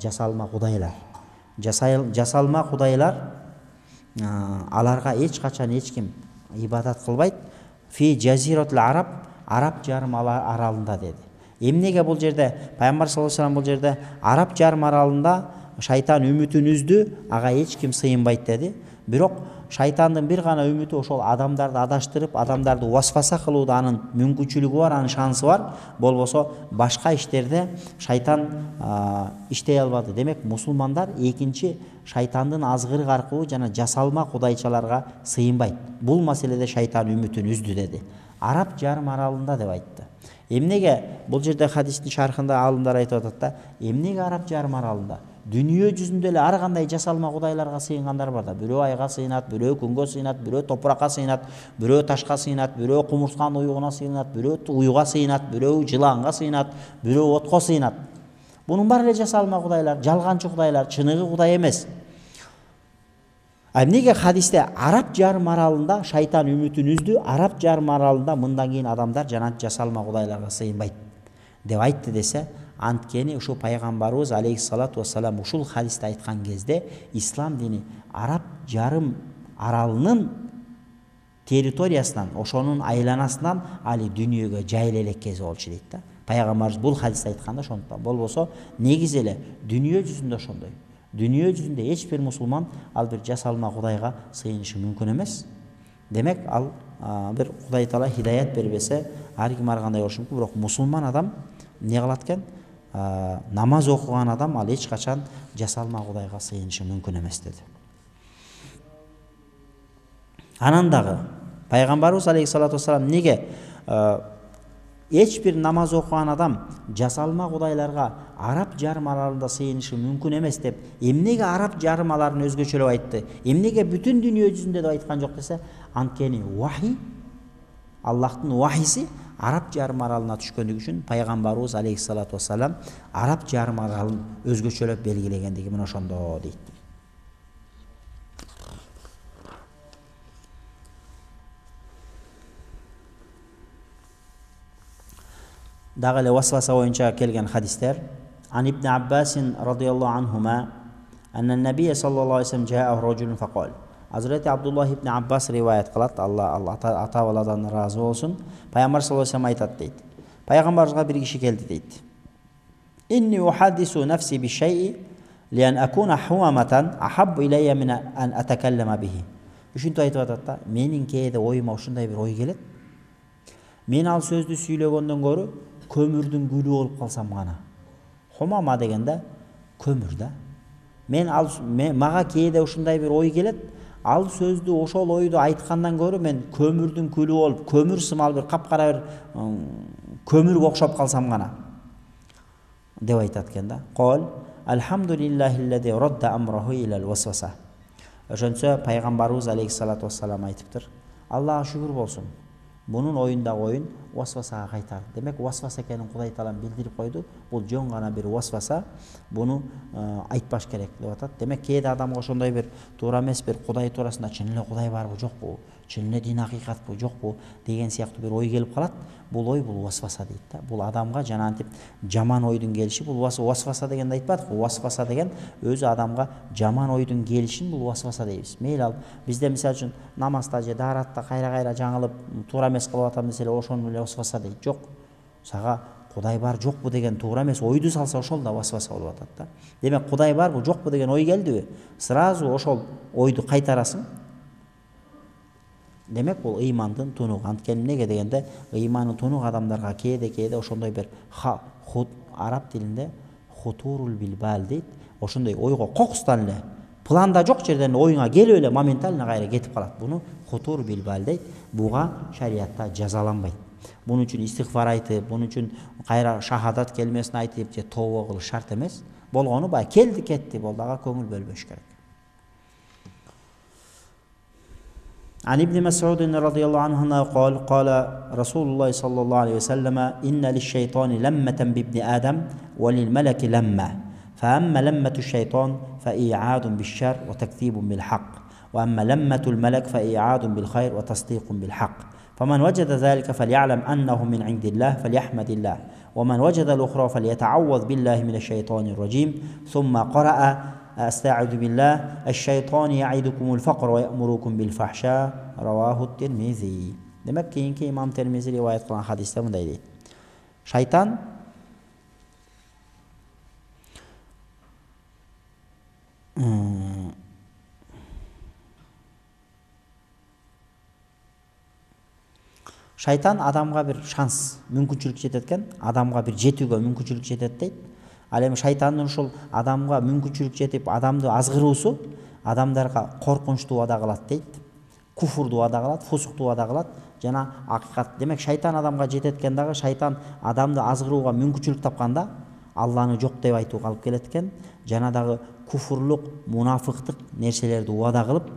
жасалма кудайлар. Жасалма кудайлар аларга эч качан эч ким ибадат кылбайт. Фи жазиратул араб, араб жарым аралында деди. Эмнеге бул жерде Пайгамбар саллаллаху алейхи вассалам бул жерде араб жарым аралында шайтан үмүтүн үздү, ага эч ким сыйынбайт деди. Бирок шайтандын бир гана үмүтү ошол адамдарды адаштырып, адамдарды васваса кылууда анын мүмкүнчүлүгү бар, анын шансы бар. Болбосо башка иштерде шайтан иштей албады. Демек мусулмандар экинчи шайтандын азгырык аркылуу жана жасалма кудайчаларга сыйынбайт. Бул маселеде шайтан үмүтүн үздү деди. Араб жарым аралында деп айтты. Эмнеге бул жерде хадистин шархында алымдар айтып атат да, эмнеге араб жарым аралында? Дүнүйө жүзүндө эле ар кандай жасалма кудайларга сыйынгандар бар да. Бирөө айга сыйынат, бирөө күнгө сыйынат, бирөө топуракка сыйынат, бирөө ташка сыйынат, бирөө кумурсканын уюгуна сыйынат, бирөө уюга сыйынат, бирөө жыланга сыйынат, бирөө отко сыйынат. Бунун баары эле жасалма кудайлар, жалганчы кудайлар, чыныгы кудай эмес. Эмнеге хадисте Араб жарым аралында шайтан үмүтүн үздү, Араб жарым аралында мындан кийин адамдар жанат жасалма кудайларга сыйынбайт деп айтты десе, анткени ушул пайгамбарыбыз алейхиссалату вассалам ушул хадисте айткан кезде ислам дини Араб жарым аралынын территориясынан, ошонун айланасынан али дүнүйөгө жайыла элек кези болчу дейт да. Пайгамбарыбыз бул хадисте айтканда ошондуктан болбосо негизи эле дүйнө жүзүндө ошондой. Дүйнө жүзүндө эч бир мусулман ал бир жасалма кудайга сыйынышы мүмкүн эмес. Демек ал бир Кудай Таала хидаят бербесе, ар ким ар кандай болушу мүмкүн, бирок мусулман адам не кылат экен? Намаз окуган адам ал эч качан жасалма кудайга сыйынышы мүмкүн эмес деди. Анан дагы пайгамбарыбыз алейхиссалату вассалам неге эч бир намаз окуган адам жасалма кудайларга Араб жарым аралында сыйынышы мүмкүн эмес деп, эмнеге Араб жарым аралын өзгөчөлөп айтты? Эмнеге бүтүн дүйнө жүзүндө деп айткан жок десе, анткени вахий, Аллахтын вахиси Араб жарым аралына түшкөндүгү үчүн пайгамбарыбыз алейхиссалату вассалам Араб жарым аралын өзгөчөлөп белгилегендиги мына ошондо дейт. Дагы эле васваса боюнча келген хадистер. Ан ибн Аббас радияллаху анхума анна набий саллаллаху алейхи вассалам жаа раджулун фақал. Hazreti Abdullah ibn Abbas rivayet kılat, Allah ata-baladan razı olsun. Peygamber sallallahu aleyhi ve sellem aytat deydi. Peygamber'e bir kişi geldi deydi. İnni uhaddisu nefsi bi şey'i liyen akuna huvamatan ahabbu ileyye min an atakallama bihi. Üçüncü ayet atat da, menin keyde oyuma uşunday bir oy gelet. Men al sözdü süylөгөндөн көрү көмүрдүн гүлү болуп калсам гана. Хумама дегенде көмүр да. Мага кээде ушундай бир ой келет. Ал сөздү, ошол ойду айткандан көрү мен көмүрдүн күлү болуп, көмүр сымал бир капкара бир көмүргө окшоп калсам гана деп айтат экен да. Кол алхамдулиллахиллази радда амраху илал васваса. Ошончо пайгамбарыбыз алейхиссалату вассалам айтыптыр. Аллага шүгүр болсун. Bunun oyundагы oyun vasvasага кайтарды. Демек васваса экенин Кудай Таалам билдирип койду. Бул жөн гана бир васваса, буну айтпаш керек деп атат. Демек кээде адамга ошондой бир туура эмес бир Кудай туурасында чын эле Кудай барбы, жокпу, чын эле дин акыйкатпы, жокпу деген сыяктуу бир ой келип калат. Бул ой бул васваса дейт да. Бул адамга жанантип жаман ойдун келиши, бул васваса дегенди айтпадык. Васваса деген өзү адамга жаман ойдун келишин бул васваса дейбиз. Мейли ал бизде мисалы үчүн намазда же дааратта кайра жаңылып туура эмес кылып атам десе ошону эле васваса дейт. Жок. Сага Кудай бар жокпу деген туура эмес ойду салса ошол да васваса болуп атат да. Демек Кудай барбы жокпу деген ой келдиби? Сразу ошол ойду кайтарасың. Демек бул ыймандын тунугу. Анткени неге дегенде ыйманы тунук адамдарга кээде ошондой бир араб тилинде хутурул билбал дейт. Ошондой ойго кокустан эле планда жок жерден оюңа келип эле моментально кайра кетип калат. Буну хутур билбал дейт. Буга шариатта жазаланбайт. Bunun için istiğfar aytıp, bunun için kayra şahadat kelimesini aytıp, je tövbe kılış şart emes. Bolğonu bay keldi ketdi, boldaga köngül bölböş gerek. An İbn Mes'ud radıyallahu anhu qala Rasulullah sallallahu aleyhi ve sellem inna liş-şeytani lemmeten bi ibni Adam ve lil-meleki lemma. فأما لمة الشيطان فإيعاد بالشر وتكذيب بالحق وأما لمة الملك فإيعاد بالخير وتصديق بالحق فمن وجد ذلك فليعلم أنه من عند الله فليحمد الله ومن وجد الأخرى فليتعوذ بالله من الشيطان الرجيم ثم قرأ أستعذ بالله الشيطان يعدكم الفقر ويأمركم بالفحشاء رواه الترمذي. Demek ki İmam Tirmizi rivayet kılan hadiste bunday deydi. Şeytan Шайтан адамга бир шанс, мүмкүнчүлүк жетет экен, адамга бир жетүүгө мүмкүнчүлүк жетет дейт. Ал эми шайтандын ушул адамга мүмкүнчүлүк жетип, адамды азгыруусу адамдарга коркунучтуу вада кылат дейт. Куфурду вада кылат, фусукту вада кылат жана акыйкат. Демек шайтан адамга жететкен дагы шайтан адамды азгырууга мүмкүнчүлүк тапканда Алланы жок деп айтууга алып келет экен. Жана дагы куфурлук, мунафыктык нерселерди вада кылып,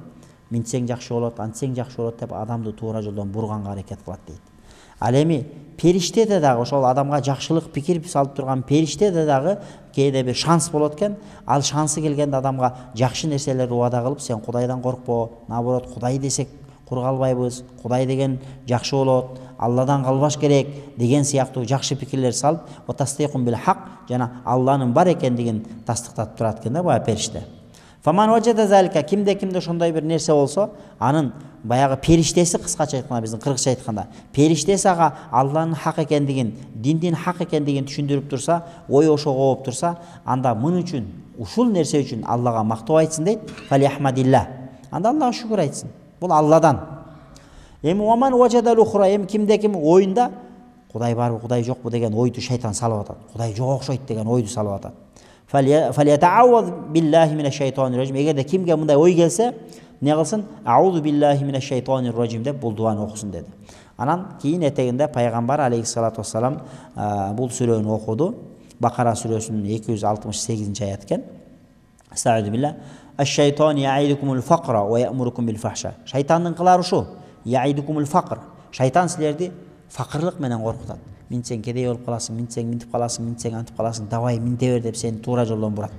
минтсең жакшы болот, антсең жакшы болот деп адамды туура жолдон бурганга аракет кылат дейт. Ал эми периште да дагы ошол адамга жакшылык пикир салып турган периште да дагы кээде бир шанс болот экен. Ал шансы келгенде адамга жакшы нерселерди убада кылып, сен Кудайдан коркпо, наоборот Кудай десек кур калбайбыз, Кудай деген жакшы болот, Алладан калбаш керек деген сыяктуу жакшы пикирлер салып, ватастайкун бил хак, жана Алланын бар экендигин тастыктап турат экен да бая периште. Фаман ваджада залика, кимде ошондой бир нерсе болсо, анын баягы периштеси, кыскача айтканда, биздин кыргызча айтканда, периштеси ага Алланын хак экендигин, диндин хак экендигин түшүндүрүп турса, ой ошого болуп турса, анда мын үчүн, ушул нерсе үчүн Аллага мактоо айтсын дейт. Фалихмадилла. Анда Аллага шүкүр айтсын. Бул Алладан. Эми ваман ваджада лухра, эми ким оюнда Кудай барбы, Кудай жокпу деген ойду шайтан салып атат. Кудай жок окшойт деген ойду салып атат. Фалиятаавваз биллахи минаш шайтанир раджим. Эгерде кимге мындай ой келсе, не кылсын? Аузу биллахи минаш шайтанир раджим деп бул дуаны окусун деди. Анан кийин этегинде пайгамбар алейхиссалату вассалам бул сүрөнү окуду. Бакара сүрөсүнүн 268 аят экен. Estaizu billah. Ash-shaytan ya'idukumul faqra wa ya'murukum bil fahsha. Шайтандын кылары ушу. Ya'idukumul faqr. Шайтан силерди факырлык менен коркутат. Минсең кедей болуп каласың, минсең минтип каласың, минсең антип каласың, давай минте бер деп сени туура жолдон бурат.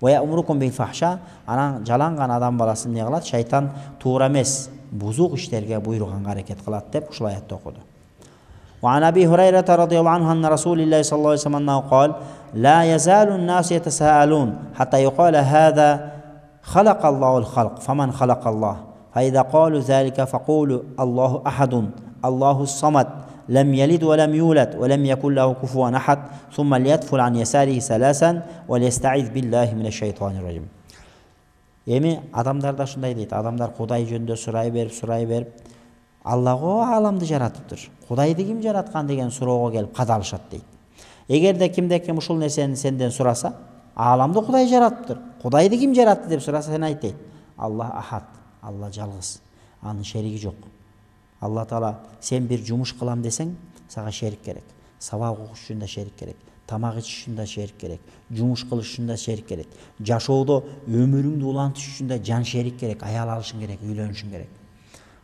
Wa ya'murukum bil fahsha. Анан жаланган адам баласын не кылат? Шайтан туура эмес, бузук иштерге буйруганга аракет кылат деп ушул аятты окуду. وعن أبي هريرة رضي الله عنه أن رسول الله صلى الله عليه وسلم أنه قال لا يزال الناس يتساءلون حتى يقال هذا خلق الله الخلق فمن خلق الله فإذا قالوا ذلك فقولوا الله أحد الله الصمد لم يلد ولم يولد ولم يكن له كفوا أحد ثم ليدفل عن يساره ثلاثا وليستعيذ بالله من الشيطان الرجيم. Эми адамдар да ушундай дейт. Адамдар Кудай жөнүндө сурай берип Алла го аламды жаратыптыр. Кудайды ким жараткан деген суроого келип кадалышат дейт. Эгерде ким ушул нерсени сенден сураса, аламды Кудай жаратыптыр. Кудайды ким жаратты деп сураса, сен айт дейт. Алла ахад, Алла жалгыз, анын шериги жок. Алла Таала сен бир жумуш кылам десең, сага шерик керек. Сабак окуш үчүн да шерик керек. Тамак ичиш үчүн да шерик керек. Жумуш кылыш үчүн да шерик керек. Жашоодо өмүрүңдү улантыш үчүн да жан шерик керек, аял алышың керек, үйлөнүшүң керек.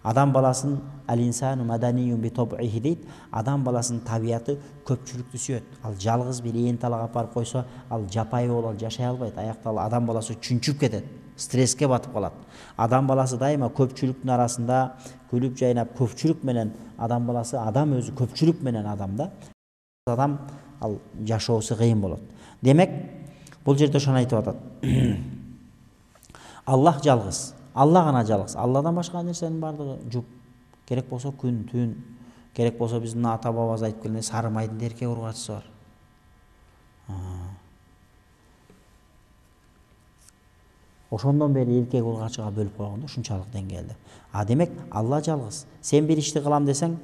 Адам баласын ал-инсану маданиюн би табиhi дейт. Адам баласынын табияты көпчүлүктү сүйөт. Ал жалгыз бир ээн талак апарып койсо, ал жапайы болуп жашай албайт. Аяктал адам баласы чүнчүп кетет, стресске батып калат. Адам баласы дайыма көпчүлүктүн арасында күлүп жайнап, көпчүлүк менен адам баласы, адам өзү көпчүлүк менен адамда. Адам ал жашоосу кыйын болот. Демек, бул жерде ошону айтып атат. Аллах жалгыз. Алла гана жалгыз. Алладан башка нерсенин бардыгы жуп. Керек болсо күн, түн, керек болсо биздин ата бабабыз айтып келген сары майдын эркек ургачысы бар. Ошондон бери эркек ургачыга бөлүп койгондо ушунчалык деңгээлде. Демек Алла жалгыз. Сен бир ишти кылам десең,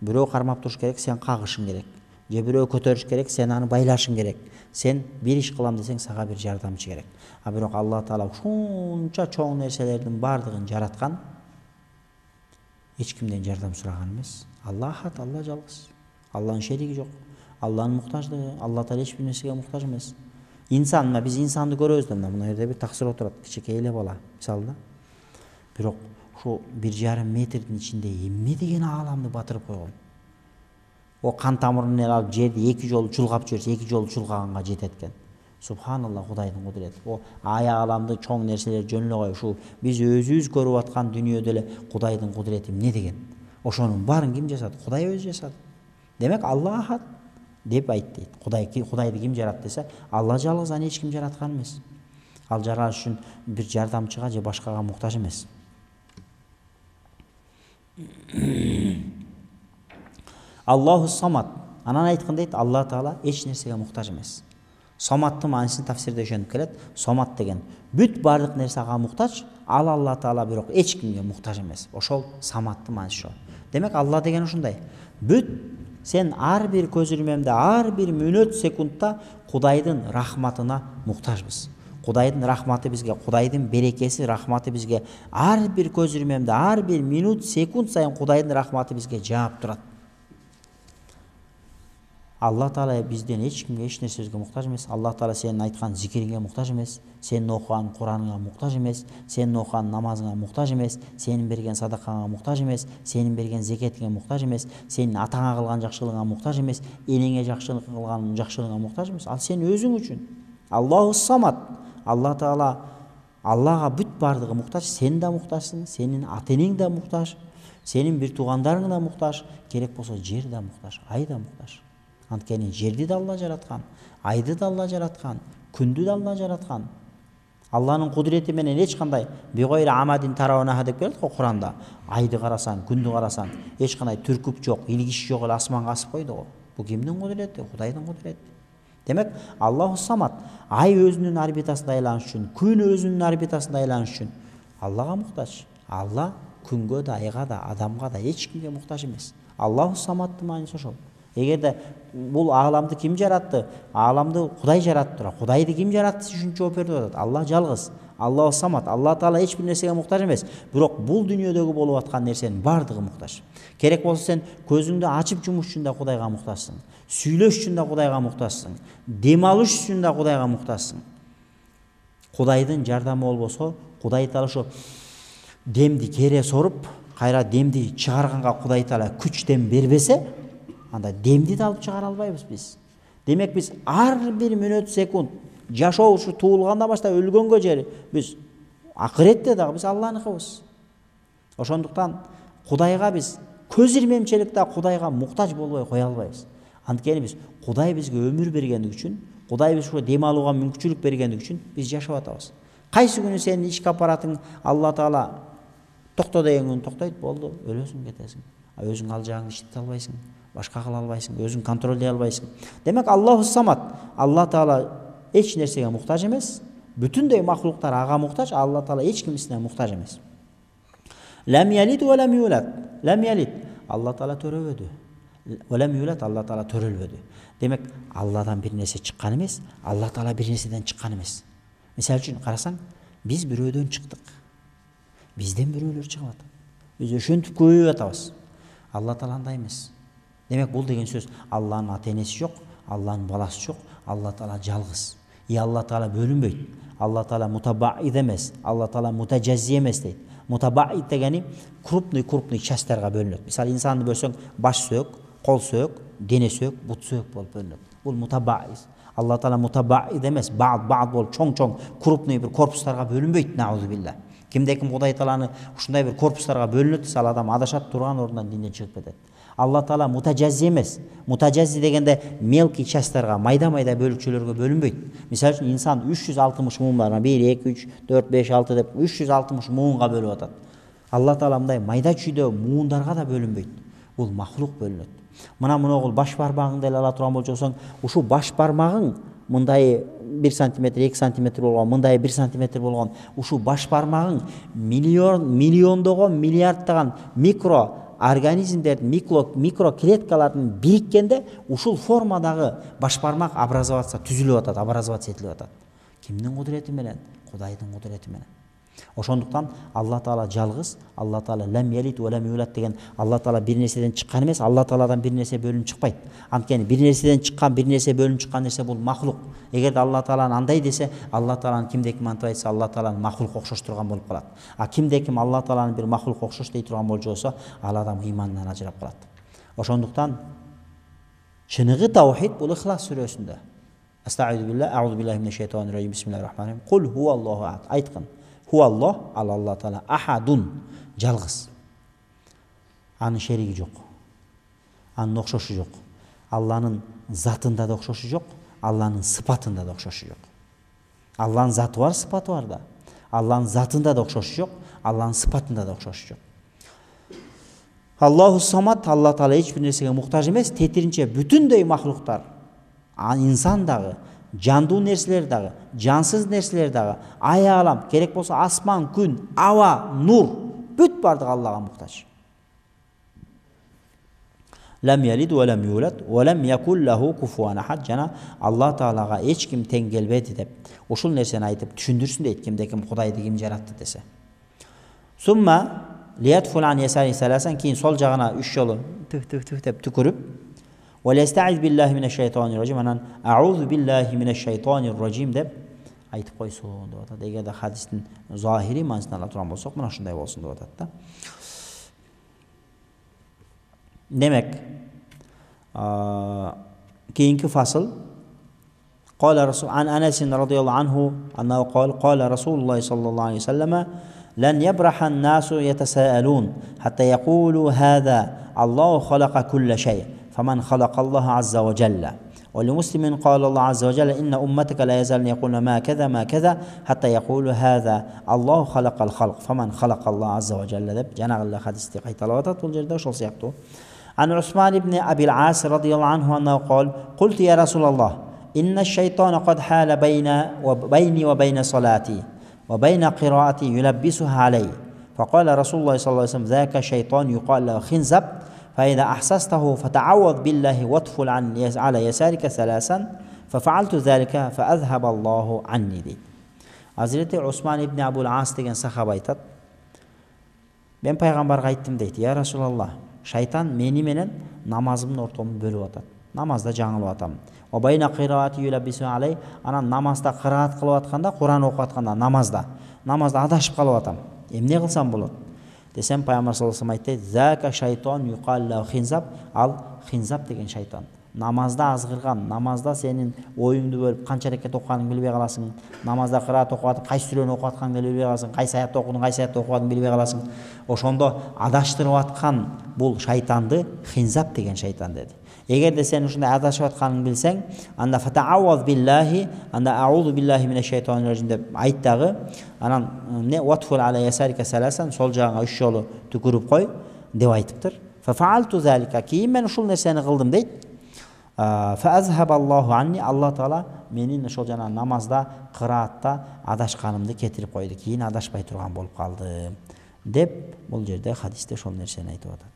бирөө кармап туруш керек, сен кагышың керек. Же бирөө көтөрүш керек, сен аны байлашың керек. Сен бир иш кылам десең, сага бир жардамчы керек. Бирок Алла Таала ушунча чоң нерселердин бардыгын жараткан, эч кимден жардам сураган эмес. Алла ахат, Алла жалгыз. Алланын шериги жок. Алланын муктаждыгы, Алла Таала эч бир нерсеге муктаж эмес. Инсан, биз инсанды көрөбүз да, мына жерде бир таксыр отурат, кичинекей эле бала, мисалы. Бирок ушу 1,5 метрдин ичинде эмне деген ааламды батырып койгон. О кан тамырын алып жерди 2 жолу чулгап жиберсе, 2 жолу чулгаганга жетет экен. Субханалла, Кудайдын кудурети. О ая аламды чоң нерселер жөн эле кой, ушу биз өзүбүз көрүп аткан дүйнөдө эле Кудайдын кудурети эмне деген. Ошонун баарын ким жасады? Кудай өзү жасады. Демек Алла ахад деп айт дейт. Кудайды ким жаратты десе, Алла жалгыз, аны эч ким жараткан эмес. Ал жаратыш үчүн бир жардамчыга же башкага муктаж эмес. Аллаху самад. Анан айткан дейт, Алла Таала эч нерсеге муктаж эмес. Саматтын маанисин тафсирде ошентип келет. Самат деген бүт бардык нерсе ага муктаж, ал Алла Таала бирок эч кимге муктаж эмес. Ошол саматтын мааниси ошо. Демек Алла деген ушундай. Бүт сен ар бир көз ирмемде, ар бир мүнөт секундта Кудайдын рахматына муктажбыз. Кудайдын рахматы бизге, Кудайдын берекеси, рахматы бизге ар бир көз ирмемде, ар бир минут, секунд сайын Кудайдын рахматы бизге жаап турат. Алла Таала бизден эч кимге эч нерсебизге муктаж эмес. Алла Таала сенин айткан зикириңе муктаж эмес, сенин окуган Кураныңа муктаж эмес, сенин окуган намазыңа муктаж эмес, сенин берген садакаңа муктаж эмес, сенин берген зекетиңе муктаж эмес, сенин атаңа кылган жакшылыгыңа муктаж эмес, энеңе жакшылык кылган жакшылыгыңа муктаж эмес. Ал сен өзүң үчүн. Аллаху самад. Алла Таала Аллага бүт бардыгы муктаж, сен да муктажсың, сенин ата-энең да муктаж, сенин бир туугандарың да муктаж, керек болсо жер да муктаж, ай да муктаж. Анткени жерди да Алла жараткан, айды да Алла жараткан, күндү да Алла жараткан. Алланын кудурети менен эч кандай бигойра амадин тараунаха деп келет го Куранда. Айды карасаң, күндү карасаң, эч кандай түркүп жок, илгиш жок эле асманга асып койду го. Бул кимдин кудурети? Кудайдын кудурети. Демек, Аллаху самад. Ай өзүнүн орбитасында айланыш үчүн, күн өзүнүн орбитасында айланыш үчүн Аллага муктаж. Алла күнгө да, айга да, адамга да эч кимге муктаж эмес. Аллаху самаддын мааниси ошол. Эгерде бул ааламды ким жаратты? Ааламды Кудай жаратты. Кудайды ким жаратты үчүн жооп берип атат. Алла жалгыз. Аллаху самад. Алла Таала эч бир нерсеге муктаж эмес. Бирок бул дүйнөдөгү болуп аткан нерсенин бардыгы муктаж. Керек болсо сен көзүңдү ачып жумуш үчүн да Кудайга муктажсың. Сүйлөш үчүн да Кудайга муктажсың. Дем алыш үчүн да Кудайга муктажсың. Кудайдын жардамы болбосо, Кудай Таала ошо демди кере соруп, кайра демди чыгарганга Кудай Таала күч дем бербесе, анда демди да алып чыгара албайбыз биз. Демек биз ар бир мүнөт секунд жашоо ушу туулгандан баштап өлгөнгө чейин биз акыретте дагы биз Алланыкыбыз. Ошондуктан Кудайга биз көз ирмемчиликте Кудайга муктаж болбой кое албайбыз. Анткени биз Кудай бизге өмүр бергендиги үчүн, Кудай бизге дем алууга мүмкүнчүлүк бергендиги үчүн биз жашап атабыз. Кайсы күнү сенин ички аппаратың Алла Таала токто деген күнү токтойт, болду, өлөсүң, кетесиң. Өзүң ал жагыңды иштете албайсың, башка кыла албайсың, өзүң контролдой албайсың. Демек, Аллаху самад. Алла Таала эч нерсеге муктаж эмес. Бүтүндөй махлуктар ага муктаж, Алла Таала эч кимисине муктаж эмес. Лам ялид ва лам юлад. Лам ялид. Алла Таала төрөбөдү. Ва лам юлад. Алла Таала төрөлбөдү. Демек, Алладан бир нерсе чыккан эмес, Алла Таала бир нерседен чыккан эмес. Мисалы үчүн карасаң, биз бирөөдөн чыктык. Бизден бирөөлөр чыгып атат. Биз ошентип көбөйүп атабыз. Алла Таала андай эмес. Демек, бул деген сөз Алланын ата-энеси жок, Алланын баласы жок, Алла Таала жалгыз. Алла Таала бөлүнбөйт. Алла Таала мутабаид эмес, Алла Таала мутажаззи эмес дейт. Мутабаид дегени крупный частарга бөлүнөт. Мисалы, инсанды бөлсөң, баш сөөк, кол сөөк, дене сөөк, бут сөөк болуп бөлүнөт. Бул мутабаид. Алла Таала мутабаид эмес, баъд болуп чоң крупный бир корпустарга бөлүнбөйт. Наузу билlah. Кимде ким Кудай Тааланы ушундай бир корпустарга бөлүнөт десе, ал адам адашат, турган ордунан динден чыгып кетет. Алла Таала мутажаззи эмес. Мутажаззи дегенде мелкий частарга, майда бөлүкчөлөргө бөлүнбөйт. Мисалы үчүн инсан 360 муун бар. 1 2 3 4 5 6 деп 360 муунга бөлүп атат. Алла Таала мындай майда чүйдө муундарга да бөлүнбөйт. Бул махлук бөлүнөт. Мына муногул баш бармагыңды эле ала турган болсоң, ушу баш бармагың мындай 1 сантиметр, 2 сантиметр болгон, мындай 1 сантиметр болгон, ушу баш бармагың миллиондогон, миллиарддаган микро организмдердин, микро клеткалардын бириккенде ушул формадагы баш бармак образоваться, түзүлүп атат, образоваться этилип атат. Кимдин кудурети менен? Кудайдын кудурети менен. Ошондуктан Алла Таала жалгыз, Алла Таала лам ялид ва лам юлад деген Алла Таала бир нерседен чыккан эмес, Алла Тааладан бир нерсе бөлүнүп чыкпайт. Анткени бир нерседен чыккан, бир нерсе бөлүнүп чыккан нерсе бул махлук. Эгерде Алла Тааланы андай десе, Алла Тааланы кимде ким антып айтса, Алла Тааланы махлук окшоштурган болуп калат. А кимде ким Алла Тааланы бир махлук окшош дей турган болсо, ал адам ыйманынан ажырап калат. Ошондуктан чыныгы таухид бул Ихлас сүрөсүндө. Астагфиру билlah, аузу биллахи минеш шайтанир раджим, бисмиллахир-рахманир-рахим. Кул хуаллаху ахад. Айткын. Хуаллах, Алла Таала ахадун, жалгыз. Анын шериги жок. Анын окшошу жок. Алланын затында да окшошу жок, Алланын сыпатында да окшошу жок. Алланын заты бар, сыпаты бар да. Алланын затында да окшошу жок, Алланын сыпатында да окшошу жок. Аллаху самад, Алла Таала эч бир нерсеге муктаж эмес, тетиринче бүтүндөй махлуктар, инсан дагы, жандуу нерселер дагы, жансыз нерселер дагы, ай алам, керек болсо асман, күн, аба, нур, бүт бардыгы Аллага муктаж. Лам ялид ва лам юлад ва лам якул лаху куфуан ахад. Жана Алла Таалага эч ким тең келбеди деп ушул нерсени айтып түшүндүрсүн дейт, кимде ким Кудайды ким жаратты десе. Сумма лиятфул ан ясари саласан, кийин сол жагына 3 жолу деп түкүрүп, وَلَيَسْتَعِذْ بِاللَّهِ مِنَ الشَّيْطَانِ الرَّجِيمِ анан أعوذ بالله من الشيطان الرجيم деп айтып койсун деп атат. Эгерде хадистин захири маанисин ала турган болсок, мына ушундай болсун деп атат да. Демек, кейинки фасыл قال رسول عن أنس رضي الله عنه أنه قال رسول الله صلى الله عليه وسلم لن يبرح الناس يتساءلون حتى يقولوا هذا الله خلق كل شيء فمن خلق الله عز وجل. ولمسلم قال الله عز وجل إن أمتك لا يزالون يقولون ما كذا ما كذا حتى يقولوا هذا الله خلق الخلق فمن خلق الله عز وجل деп жаңағы хадисте кайталап атат бул жерде ошол сыяктуу. عن عثمان بن أبي العاص رضي الله عنه أنه قال قلت يا رسول الله إن الشيطان قد حال بيني وبين صلاتي وبين قراءتي يلبسها علي. فقال رسول الله صلى الله عليه وسلم ذاك شيطان يقال له خنزب فإذا أحسسته فتعوذ بالله واطفل على يسارك ثلاثا ففعلت ذلك فأذهب الله عني deydi. Hazreti Osman ibn Abul As деген сахаба айтат. Мен пайгамбарга айттым дейт. Я Расулаллах, шайтан мени менен намазымдын ортомун бөлүп атат. Намазда жаңылып атам. Обайна кыраати юлабису алей, анан намазда кыраат кылып атканда, Куран окуп атканда намазда адашып калып атам. Эмне кылсам болот? Десем пайгамбар саллаллаху алейхи вассалам айтты: "Зака шайтан юқалла хинзаб", ал хинзаб деген шайтан. Намазда азгырган, намазда сенин оюңду бөлүп канча рекет окуганыңды билбей каласың. Намазда кыраат окуп атып, кайсы сүрөнү окуп атканыңды билбей каласың, кайсы аятты окудуң, кайсы аятты окубадың билбей каласың. Ошондо адаштырып аткан бул шайтанды хинзаб деген шайтан деди. Эгерде сен ушундай адашып атканыңды билсең, анда фатаауаз биллахи, анда аузу биллахи минеш шайтанир раджим деп айт дагы, анан не ватфул аля ясарика саласан, сол жагыңа 3 жолу түкүрүп кой деп айтыптыр. Фафаалту залика, кийин мен ушул нерсени кылдым дейт. Фаазхабаллаху анни, Алла таала менин ошол жана намазда, кыраатта адашканымды кетирип койду. Кийин адашпай турган болуп калды деп бул жерде хадисте ошол нерсени айтып атат.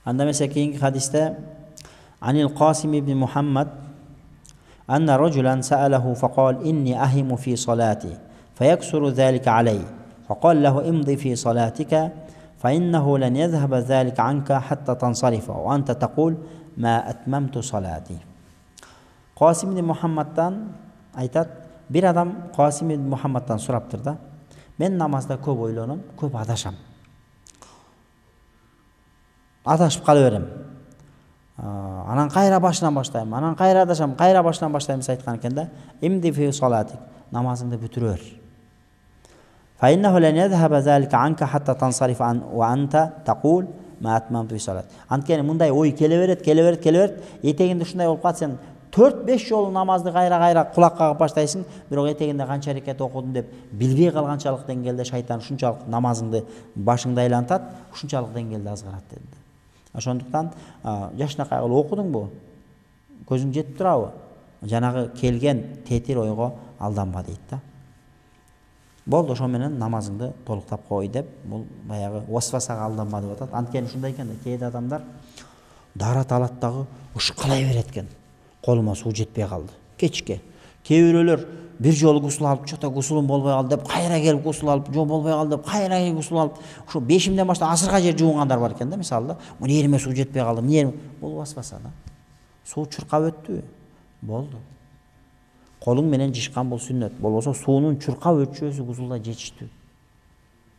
Анда mesela keyingi hadiste Anil Qasim ibn Muhammad anna rajulan sa'alahu faqal inni ahimu fi salati fayaksuru zalika alayhi faqal lahu imdi fi salatika fa innahu lan yadhhab zalika anka hatta tansarifa wa anta taqul ma atmamtu salati. Qasim ibn Muhammaddan aytat, bir adam Qasim ibn Muhammaddan suraptır da, men namazda көп ойлонам, көп адашам. Адашып кала берем. Анан кайра башынан баштайм, анан кайра адашам, кайра башынан баштайм айткан экен да. Имди фи салатик, намазыңды бүтүрөр. Fa innahu lan yadhhab zalika anka hatta tansarif wa anta taqul ma atmamtu fi salat. Анткени мындай ой келе берет. Этегинде ушундай болуп калат, сен 4-5 жолу намазды кайра кулак кагып баштайсың, бирок этегинде канча рекет окудум деп билбей калганчалык деңгээлде шайтан ушунчалык намазыңды башыңды айлантат, ушунчалык деңгээлде азгарат деди. Ошондуктан жашынакай кылып окудуңбу? Көзүң жетип турабы? Жанагы келген тетир ойго алданба дейт да. Болду, ошо менен намазыңды толуктап кой деп, бул баягы васвасага алданба деп атат. Анткени ушундай экен да, кээде адамдар дарат алат дагы ушкалай берет экен. Колума суу жетпей калды. Кечке. Кээ бирөөлөр bir жолу гусул алып, чота гусулум болбой калды деп, кайра келип гусул алып, жо болбой калды деп, кайра келип гусул алып, ошо 5-имден баштап асырга жер жуунгандар бар экен да, мисалы. Муну ериме суу жетпей калды, эмне? Бул васваса да. Суу чуркап өттү. Болду. Колуң менен жишкан бул сүннөт. Болбосо суунун чуркап өтчөсү гусулда жетиштүү.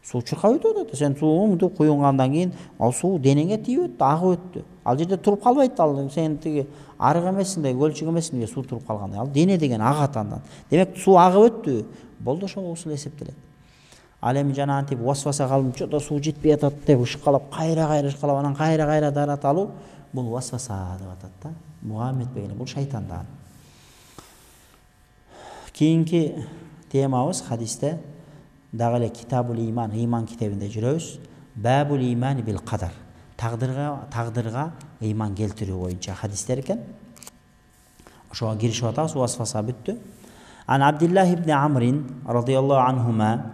Суу чуркап өтүп атат. Сен сууңду куюнгандан кийин ал суу денеңе тийип өттү, агып өттү. Ал жерде туруп калбайт, ал сен тиги арык эмессиң да, көлчүк эмессиң да, суу туруп калган. Ал дене деген агат андан. Демек суу агып өттү. Болду, ошол гусул эсептелет. Ал эми жана антип васваса калып, чото суу жетпей атат деп ышкалап, кайра ышкалап, анан кайра дарат алуу, бул васваса деп атат да. Муаммед бегени, бул шайтандан. Кийинки темабыз хадисте дагы эле Китабул Иман, иман китебинде жүрөбүз. Бабул иман бил кадар. Тагдырга иман келтирүү боюнча хадистер экен. Ошого киришип атабыз, васваса бүттү. Ан Абдуллах ибн Амр радhiyallahu anhuma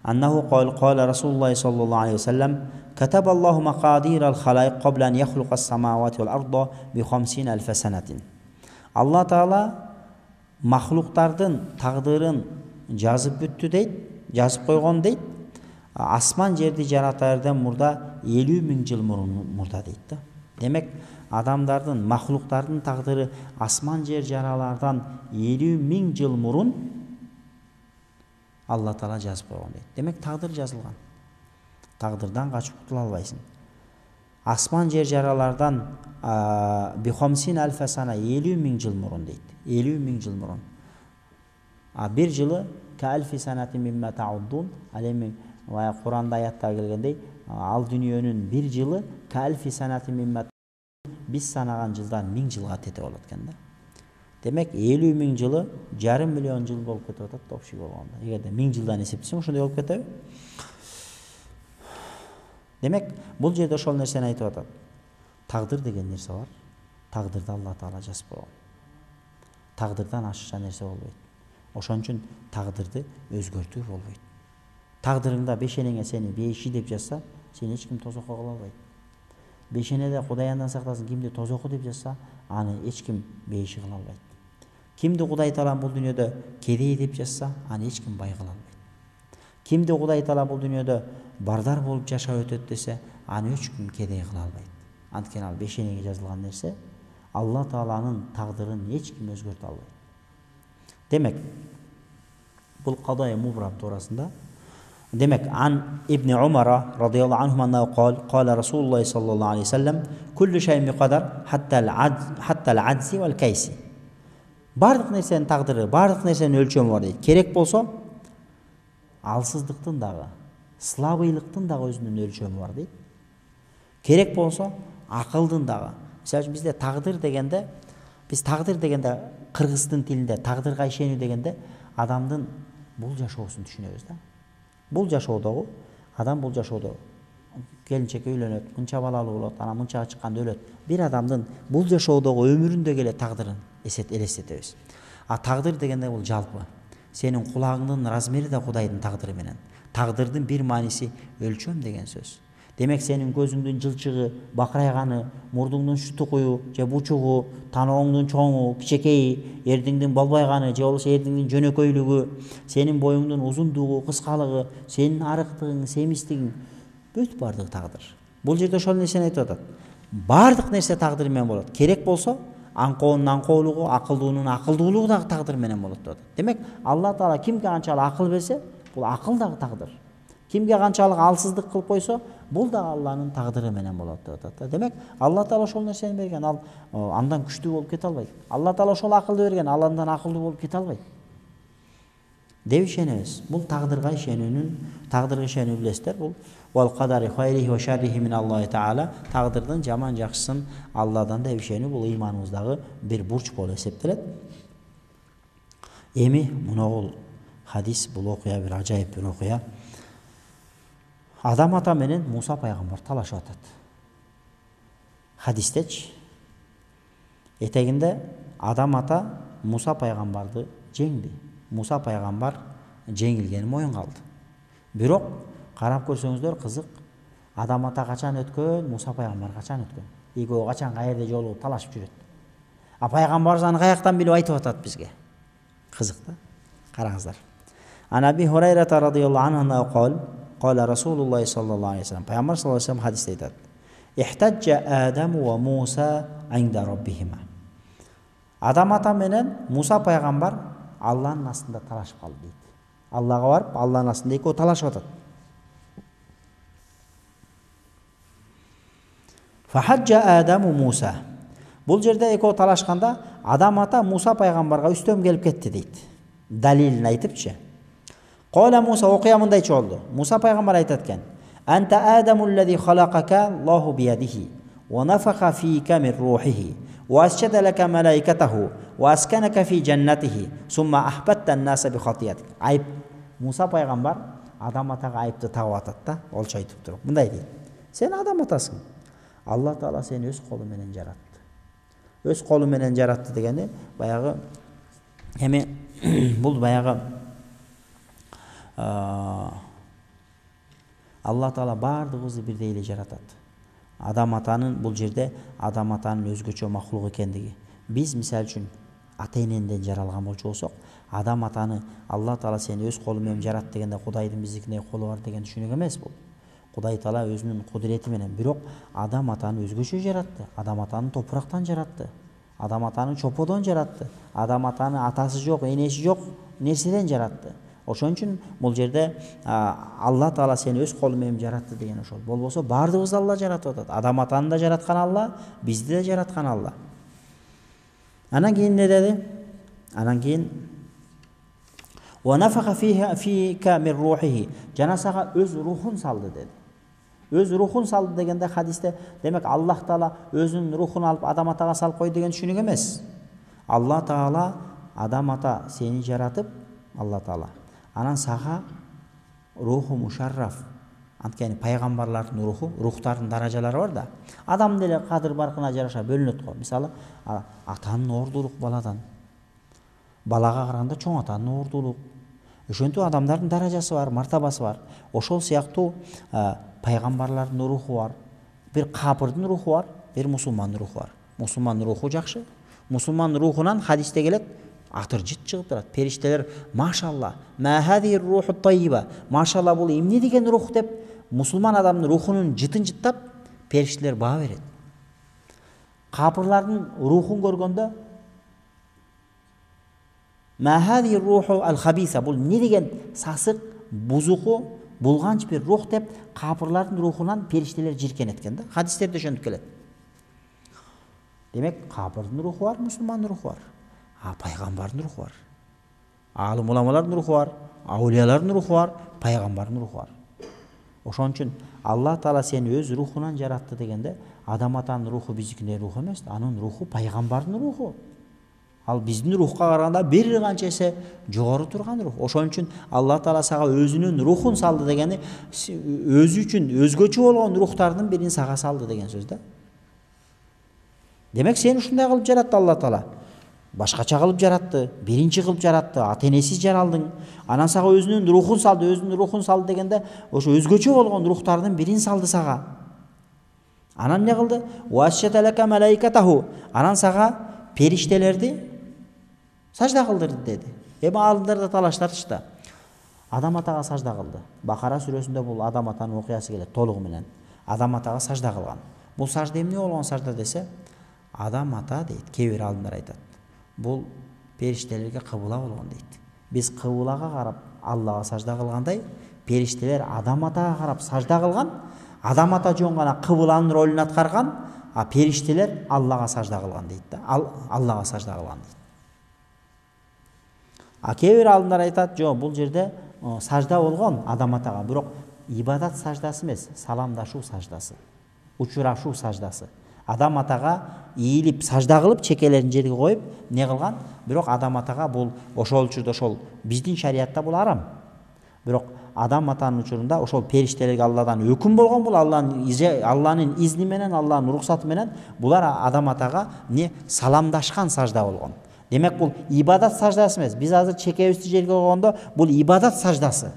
annahu qala Rasulullah sallallahu aleyhi ve sellem kataballahu maqadir al-khalaiq qabla an yakhluqa as-samawati wal-arda bi 50,000 sanatin. Allah Taala mahluktardın taqdırın жазып бүттү дейт, жазып койгон дейт. Асман жерди жаратаардан мурда 50.000 жыл мурда дейт да. Демек адамдардын, махлуктардын тагдыры асман жер жаралардан 50.000 жыл мурун Алла Таала жазып койгон дейт. Демек тагдыр жазылган. Тагдырдан качып кутула албайсың. Асман жер жаралардан бихамсин альфасана 50.000 жыл мурун дейт. 50.000 жыл мурун. Bir жылы кальфи санати мимма тауддун. Ал эми Куранда аяттар келгендей, ал дүниөнүн bir жылы кальфи санати мимма биз санаган жылдан 1000 жылга тете болот экен да. Демек 50.000 жылы 5,5 миллион жыл болуп кетип атат общий болгондо. Эгерде 1000 жылдан эсептесең, ошондой болуп кетеби? Демек, бул жерде ошол нерсени айтып атат. Тагдыр деген нерсе бар. Тагдырды Алла Таала жазып койгон. Тагдырдан ашыкча нерсе болбойт. Ошон үчүн тагдырды өзгөртүү болбойт. Тагдырыңда бешенеңе сени бейиши деп жазса, сени эч ким тозокко кыла албайт. Бешенеде Кудай андан сактасын кимди тозоку деп жазса, аны эч ким бейиши кыла албайт. Кимди Кудай Таала бул дүйнөдө кедей деп жазса, аны эч ким бай кыла албайт. Кимди Кудай Таала бул дүйнөдө бардар болуп жашап өтөт десе, аны эч ким кедей кыла албайт. Анткени ал бешенеге жазылган нерсе, Алла Тааланын тагдырын эч ким өзгөртө албайт. Демек, бул кадай мубрам туурасында. Демек, ан Ибн Умара радıyallahu anhuma qala Rasulullah sallallahu aleyhi ve sellem kullu şeyin miqdar hatta al-ajzi wal kaysi. Бардык нерсенин тагдыры, бардык нерсенин өлчөмү бар дейт. Керек болсо, алсыздыктын дагы, слабыйлыктын дагы өзүнүн өлчөмү бар дейт. Керек болсо, акылдын дагы. Мисалы үчүн бизде тагдыр дегенде, кыргыздын тилинде тагдырга ишенүү дегенде адамдын бул жашоосун түшүнөбүз да. Бул жашоодогу адам бул жашоодо келинчекке үйлөнөт, мынча балалуу болот, анан мынчага чыкканда өлөт. Бир адамдын бул жашоодогу өмүрүндө келе тагдырын элестетебиз. А тагдыр дегенде бул жалпы. Сенин кулагыңдын размери да Кудайдын тагдыры менен. Тагдырдын бир мааниси өлчөм деген сөз. Демек сенин көзүңдүн жылчыгы, бакырайганы, мурдуңдун шутукую, же бучугу, танооңдун чоңу, кичекейи, эрдиңдин болбойганы, же болбосо эрдиңдин жөнөкөйлүгү, сенин боюңдун узундугу, кыскалыгы, сенин арыктыгың, семистигиң, бүт бардыгы тагдыр. Бул жерде ошол нерсени айтып атат. Бардык нерсе тагдыр менен болот. Керек болсо, аңкоонун аңкоолугу, акылдуунун акылдуулугу дагы тагдыр менен болот деп атат. Демек, Алла Таала кимге канчалык акыл берсе, бул акыл дагы тагдыр. Кимге канчалык алсыздык кылып койсо, бул да Алланын тагдыры менен болот деп атат. Демек, Алла Таала ошол нерсени берген, ал андан күчтүү болуп кете албайт. Алла Таала ошол акылды берген, ал андан акылдуу болуп кете албайт. Деп ишенебиз. Бул тагдырга ишенүү билесиздер, бул вал кадари хайрихи ва шаррихи мин Аллахи таала, тагдырдын жаман жакшысын Алладан деп ишенүү бул ыйманыбыздагы бир бурч болуп эсептелет. Эми мунагул хадис, бул окуя бир ажайып бир окуя. Адам ата менен Муса пайгамбар талашып атат. Хадистечи этегинде Адам ата Муса пайгамбарды жеңди. Муса пайгамбар жеңилгени моюнга алды. Бирок карап көрсөңүздөр кызык, Адам ата качан өткөн, Муса пайгамбар качан өткөн. Экөө качан каерде жолугуп талашып жүрөт. А пайгамбар аны каяктан билип айтып атат бизге. Кызык да. Караңыздар. Анаби Хурайра радıyallahu anhu qala Rasulullah sallallahu aleyhi ve sellem. Пайгамбар sallallahu aleyhi ve sellem hadiste айтат. Ихтаджа Адаму ва Муса инда раббихима. Адам ата менен Муса пайгамбар Алланын астында талашып калды дейт. Аллага барып, Алланын астында экөө талашып атат. Фахаджа Адаму Муса. Бул жерде экөө талашканда Адам ата Муса пайгамбарга үстөм келип кетти дейт. Далилин айтыпчы. Qala Musa окуя мындайча болду. Муса пайгамбар айтат экен: "Анта Адамуллази халакака Аллаху биядихи ва нафаха фика мин рухихи ва асджада лака малаикатаху ва асканака фи джаннатихи сумма ахбатта ан-наса би хатиятик." Айып Муса пайгамбар Адам атага айыпты тагып атат да, олчо айтып туруп. Мындай дейт: "Сен Адам атасың. Алла Таала сени өз колу менен жаратты." Өз колу менен жаратты дегени баягы эми бул баягы Алла Таала бардыгыбызды бирдей эле жаратат. Адам атанын бул жерде Адам атанын өзгөчө махлук экендиги. Биз мисалы үчүн ата эненден жаралган болчу болсок, адам атаны Алла Таала сени өз колу менен жаратты дегенде Кудайдын биздикиндей колу бар деген түшүнүк эмес бул. Кудай Таала өзүнүн кудурети менен, бирок адам атаны өзгөчө жаратты. Адам атаны топурактан жаратты. Адам атаны чоподон жаратты. Адам атаны атасы жок, энеси жок нерседен жаратты. Ошон үчүн бул жерде Алла Таала сени өз колу менен жаратты деген ошол. Болбосо бардыгыбызды Алла жаратып атат. Адам атаны да жараткан Алла, бизди да жараткан Алла. Анан кийин не деди? Анан кийин "Ва нафаха фика мин рухихи", жана сага өз рухун салды деди. Өз рухун салды дегенде хадисте, демек Аллах Таала өзүнүн рухун алып адам атага салып койду деген түшүнүк эмес. Алла Таала адам ата сени жаратып, Алла Таала анан сага руху мушарраф, анткени пайгамбарлардын руху, рухтардын даражалары бар да. Адам деле кадыр баркына жараша бөлүнөт го. Мисалы, атанын ордулук баладан, балага караганда чоң атанын ордулук. Ошентип адамдардын даражасы бар, мартабасы бар. Ошол сыяктуу пайгамбарлардын руху бар. Бир капырдын руху бар, бир мусулмандын руху бар. Мусулмандын руху жакшы. Мусулмандын рухунан хадисте келет, атыр жит чыгып турат. Периштелер машалла, ма хадир руху тайиба. Машалла бул эмне деген рух деп мусулман адамдын рухунун жытын жыттап периштелер баа берет. Капырлардын рухун көргөндө ма хадир руху ал-хабиса, бул эмне деген сасык, бузуку, булганч бир рух деп капырлардын рухунан периштелер жиркенет экен да. Хадистерде ошентип келет. Демек капырдын руху бар, мусулмандын руху бар. Пайгамбардын руху бар. Алым уламалардын руху бар, аулиялардын руху бар, пайгамбардын руху бар. Ошон үчүн Алла Таала сени өз рухунан жаратты дегенде, адам атанын руху биздикиндей рух эмес, анын руху пайгамбардын руху. Ал биздин рухка караганда бир канча эсе жогору турган рух. Ошон үчүн Алла Таала сага өзүнүн рухун салды дегени, өзү үчүн өзгөчө болгон рухтардын бирин сага салды деген сөз да. Демек сени ушундай кылып жаратты Алла Таала. Башкача кылып жаратты, биринчи кылып жаратты, ата-энесиз жаралдың. Анан сага өзүнүн рухун салды дегенде, ошо өзгөчө болгон рухтардын бирин салды сага. Анан не кылды? Вашшаталака малаикатаху. Анан сага периштелерди сажда кылдырды деди. Эми алымдар да талаштырышты. Адам атага сажда кылды. Бакара сүрөсүндө бул адам атанын окуясы келет толугу менен. Адам атага сажда кылган. Бул сажда эмне болгон сажда десе, адам ата дейт, кээ бир алымдар айтат. Бул периштелерге кыбыла болгон дейт. Биз кыбылага карап Аллага сажда кылгандай, периштелер адам атага карап сажда кылган, адам ата жөн гана кыбыланын ролун аткарган, а периштелер Аллага сажда кылган дейт да. Аллага сажда кылган дейт. Кээ бир алымдар айтат, жок, бул жерде сажда болгон адам атага, бирок ибадат саждасы эмес, саламдашуу саждасы, учурашуу саждасы. Адам атага ийилип сажда кылып, чекелерин жерге коюп, не кылган? Бирок адам атага бул ошол учурда ошол биздин шариятта бул арам. Бирок адам атанын учурунда ошол периштелерге Алладан өкүм болгон, бул Алланын изни менен, Алланын уруксаты менен булар адам атага не саламдашкан сажда болгон. Демек бул ибадат саждасы эмес. Биз азыр чекебизди жерге койгондо бул ибадат саждасы.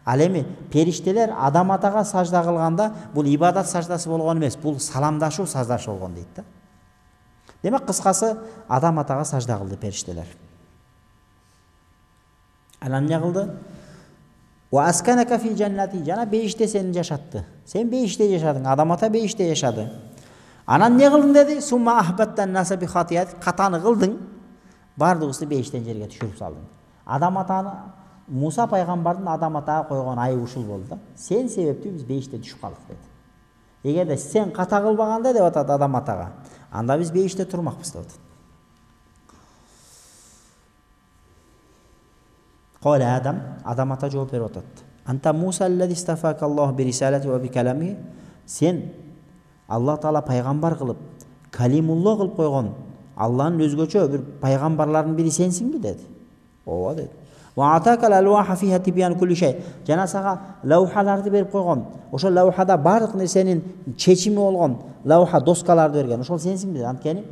Ал эми периштелер адам атага сажда кылганда бул ибадат саждасы болгон эмес, бул саламдашуу саждасы болгон дейт да. Демек кыскасы адам атага сажда кылды периштелер. Анан эмне кылды? Ва асканака фи жаннати, жана бейиште сени жашатты. Сен бейиште жашадың, адам ата бейиште жашады. Анан эмне кылдың деди? Сумма ахбаттан наса би хатият, катаны кылдың, бардыгыбызды бейиштен жерге түшүрүп салдың. Адам атаны Муса пайгамбардын адам атага койгон айыбы ушул болду да. Сен себептүү биз бейиште түшүп калдык деди. Эгерде сен ката кылбаганда деп атат адам атага, анда биз бейиште турмакпыз деп атат. Кала адам ата жооп берип атат. Анта Муса аллази истафака Аллаху би рисалати ва би калами, сен Алла Таала пайгамбар кылып, калимулло кылып койгон Алланын өзгөчө бир пайгамбарлардын бири сенсиңби деди. Ооба деди. Ва атака ал-алваха фиха тибян кулли шей. Жана сага лаухаларды берип койгон. Ошол лаухада бардык нерсенин чечими болгон лауха доскаларды берген. Ошол сенсиңби деди. Анткени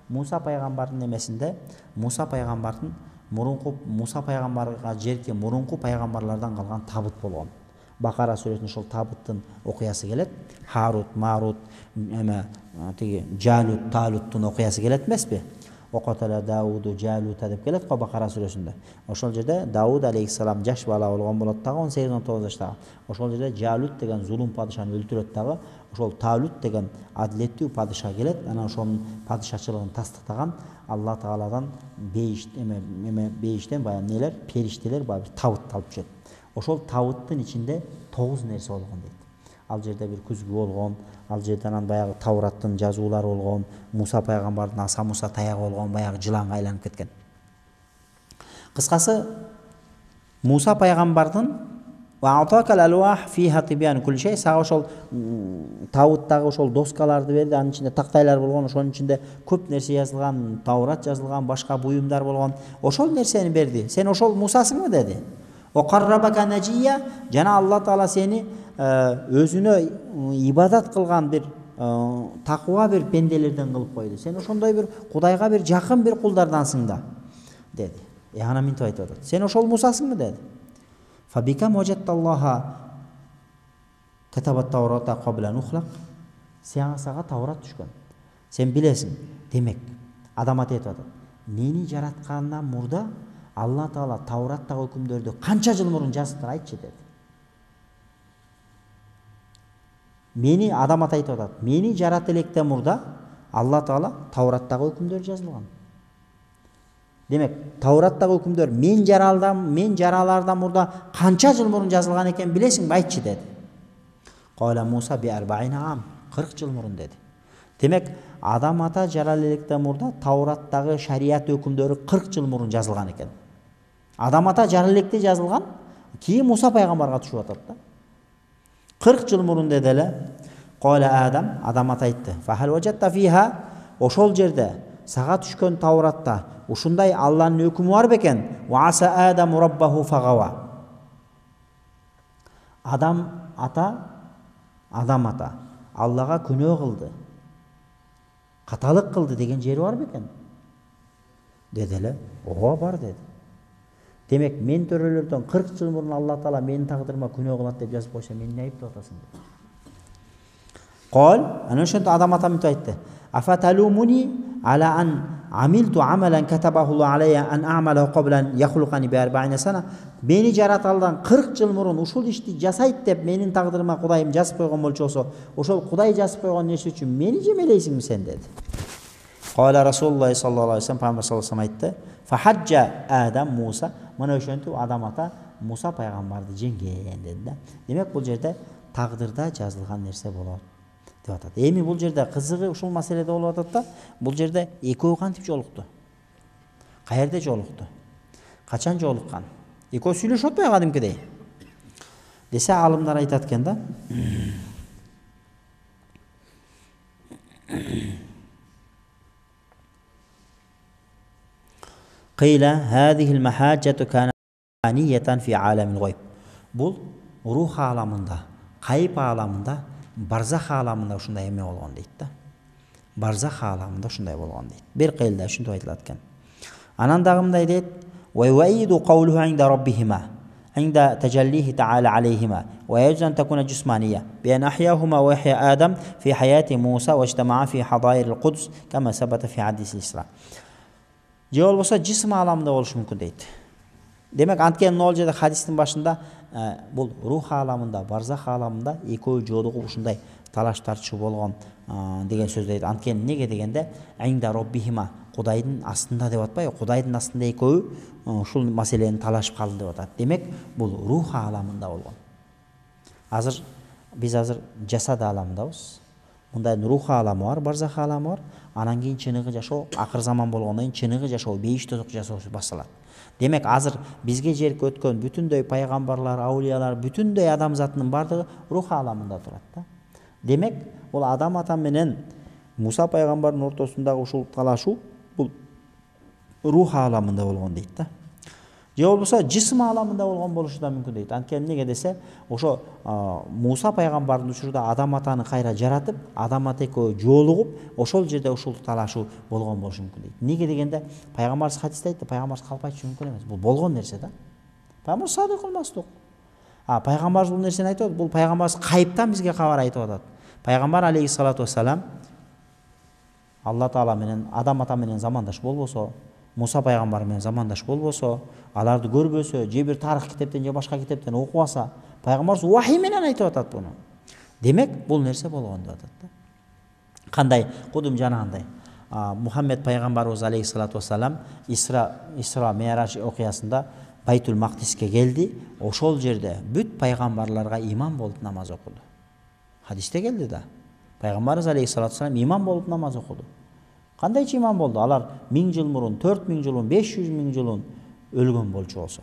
Муса пайгамбардын немесинде, Муса пайгамбардын Муса пайгамбарга жерки мурунку пайгамбарлардан калган табыт болгон. Бакара сүрөсүнүн ошол табыттын окуясы келет. Харут, Марут, тиги Жалут, Талуттун окуясы келет эмеспи? Окотала Дауду Жалута деп келет го Бакара сүрөсүндө. Ошол жерде Дауд алейхиссалам жаш бала болгон болот дагы 18-19 жаштагы. Ошол жерде Жалут деген зулум падышаны өлтүрөт дагы. Ошол Талут деген адилеттүү падыша келет. Анан ошонун падышачылыгын тастыктаган Алла Тааладан бейиштен баягы нелер, периштелер баягы табыт алып жүрөт. Ошол табыттын ичинде 9 нерсе болгон дейт. Ал жерде бир күзгү болгон, ал жерде анан баягы Тавраттын жазуулары болгон, Муса пайгамбардын аса Муса таягы болгон, баягы жыланга айланып кеткен. Кыскасы Муса пайгамбардын ва атакал алвах фиха тибян кул шей, сага ошол табыттагы ошол доскаларды берди, анын ичинде тактайлар болгон, ошонун ичинде көп нерсе жазылган, Таврат жазылган, башка буюмдар болгон. Ошол нерсени берди. Сен ошол Мусасыңбы деди. Окаррабака наджия, жана Алла Таала сени өзүнө ибадат кылган бир таква бир пенделерден кылып койду. Сен ошондой бир Кудайга бир жакын бир кулдардансың да деди. Ана минтип айтып атат. Сен ошол Мусасыңбы деди. Фабикам важатталлаха катабат Таврата кабла нухлак. Сага Таврат түшкөн. Сен билесиң. Демек, адам айтып атат. Мени жараткандан мурда Алла Таала Тавраттагы өкүмдөрдү канча жыл мурун жазыптыр, айтчы деди. Мени адам айтып атат. Мени жарат электен мурда Алла Таала Тавраттагы өкүмдөр жазылган. Демек, Тавраттагы өкүмдөр мен жаралардан мурда канча жыл мурун жазылган экен билесиңби, айтчы деди. Кала Муса би 40 ам, 40 жыл мурун деди. Демек, адам ата жарал электен мурда Тавраттагы шарият өкүмдөрү 40 жыл мурун жазылган экен. Адам ата жарал электе жазылган, кийин Муса пайгамбарга түшүп атат да. 40 жыл мурун деди эле. Кала адам ата айтты. Фахал важатта фиха, ошол жерде сага түшкөн Тавратта ушундай Алланын өкүмү бар бекен. Ва аса Адам раббаху фагава. Адам ата Аллага күнөө кылды, каталык кылды деген жери бар бекен. Деди эле. Ооба бар деди. Демек, мен төрөлөрдөн 40 жыл мурун Алла Таала менин тагдырыма күнөө кылат деп жазып койсо, мени айыптап атасың деп. Кол, анан ошентип адам ата мынтип айтты. Афаталумуни ала ан амилту амалан катабаху алайя ан а'маlahu qabla an yakhluqani bi 40 sana. Мени жараталдан 40 жыл мурун ушул ишти жасайт деп менин тагдырыма Кудайым жазып койгон болчосо, ошол Кудай жазып койгон нерсе үчүн мени жемелейсиңби сен деди. Кала Расулуллах саллаллаху алейхи вассалам, пайгамбар саллаллаху алейхи вассалам айтты. Фахаджа Адам Муса, мына ошентип адам ата Муса пайгамбарды жеңген деди да. Демек, бул жерде тагдырда жазылган нерсе болот деп атат. Эми бул жерде кызыгы ушул маселеде болуп атат да. Бул жерде экөө кантип жолукту? Каерде жолукту? Качан жолуккан? Экөө сүйлөшүп атпайбы кадимкидей? Десе алымдар айтат экен да. Кыйла хадихил махаджату каниятан фи аламил гойб. Бул рух аламында, кайып аламында, барзах аламында ушундай эме болгон дейт да. Барзах аламында ушундай болгон дейт. Бир кыйылда ушинтип айтылат экен. Анан дагы мындай дейт: "Ва юиду qawluhu 'inda rabbihima 'inda tajallihi ta'ala 'alayhima wa yajuz an takuna jismaniyya bi an ahyahuma wa ahya Adam fi hayati Musa wa ijtama'a fi hadair al-Quds kama sabata fi hadis al-Isra." Же болбосо жисм аламында болушу мүмкүн дейт. Демек, анткени ол жерде хадистин башында бул рух аламында, барзах аламында экөө жолугуп ушундай талаш тартышуу болгон деген сөздү айтат. Анткени неге дегенде, "Инда роббихима", Кудайдын астында деп атпайбы? Кудайдын астында экөө ушул маселени талашып калды деп атат. Демек, бул рух аламында болгон. Биз жасад аламындабыз. Мындай рух аламы бар, барзах аламы бар. Анан кийин чыныгы жашоо, акыр заман болгондон кийин чыныгы жашоо, бейиш тозок жашоо башталат. Демек, бизге жерге өткөн бүтүндөй пайгамбарлар, аулиялар, бүтүндөй адамзаттын бардыгы рух аламында турат да. Демек, бул адам ата менен Муса пайгамбардын ортосундагы ушул талашуу бул рух аламында болгон дейт да. Же болбосо жисм аламында болгон болушу да мүмкүн дейт. Анткени неге десе, ошо Муса пайгамбардын учурда адам атаны кайра жаратып, адам ата экөө жолугуп, ошол жерде ушул талашуу болгон болушу мүмкүн дейт. Неге дегенде, пайгамбарыбыз хадисте айтты, пайгамбарыбыз калп айтышы мүмкүн эмес. Бул болгон нерсе да. Пайгамбар садык кылмастык. Пайгамбарыбыз бул нерсени айтып атат, бул пайгамбарыбыз кайыптан бизге кабар айтып атат. Пайгамбар алейхиссалату вассалам Алла Таала менен Адам ата менен замандаш болбосо, Муса пайгамбар менен замандаш болбосо, аларды көрбөсө, же бир тарых китептен же башка китептен окуп алса, пайгамбарыбыз вахий менен айтып атат буну. Демек, бул нерсе болгон деп атат да. Кандай? Кудум жанагындай. Мухаммед пайгамбарыбыз алейхиссалату вассалам Исра Ми'раж окуясында Байтул Мактиске келди. Ошол жерде бүт пайгамбарларга имам болуп намаз окуду. Хадисте келди да. Пайгамбарыбыз алейхиссалату вассалам имам болуп намаз окуду. Кандайча имам болду? Алар 1000 жыл мурун, 4000 жыл мурун, 500 миң жыл өлгөн болчу болсо.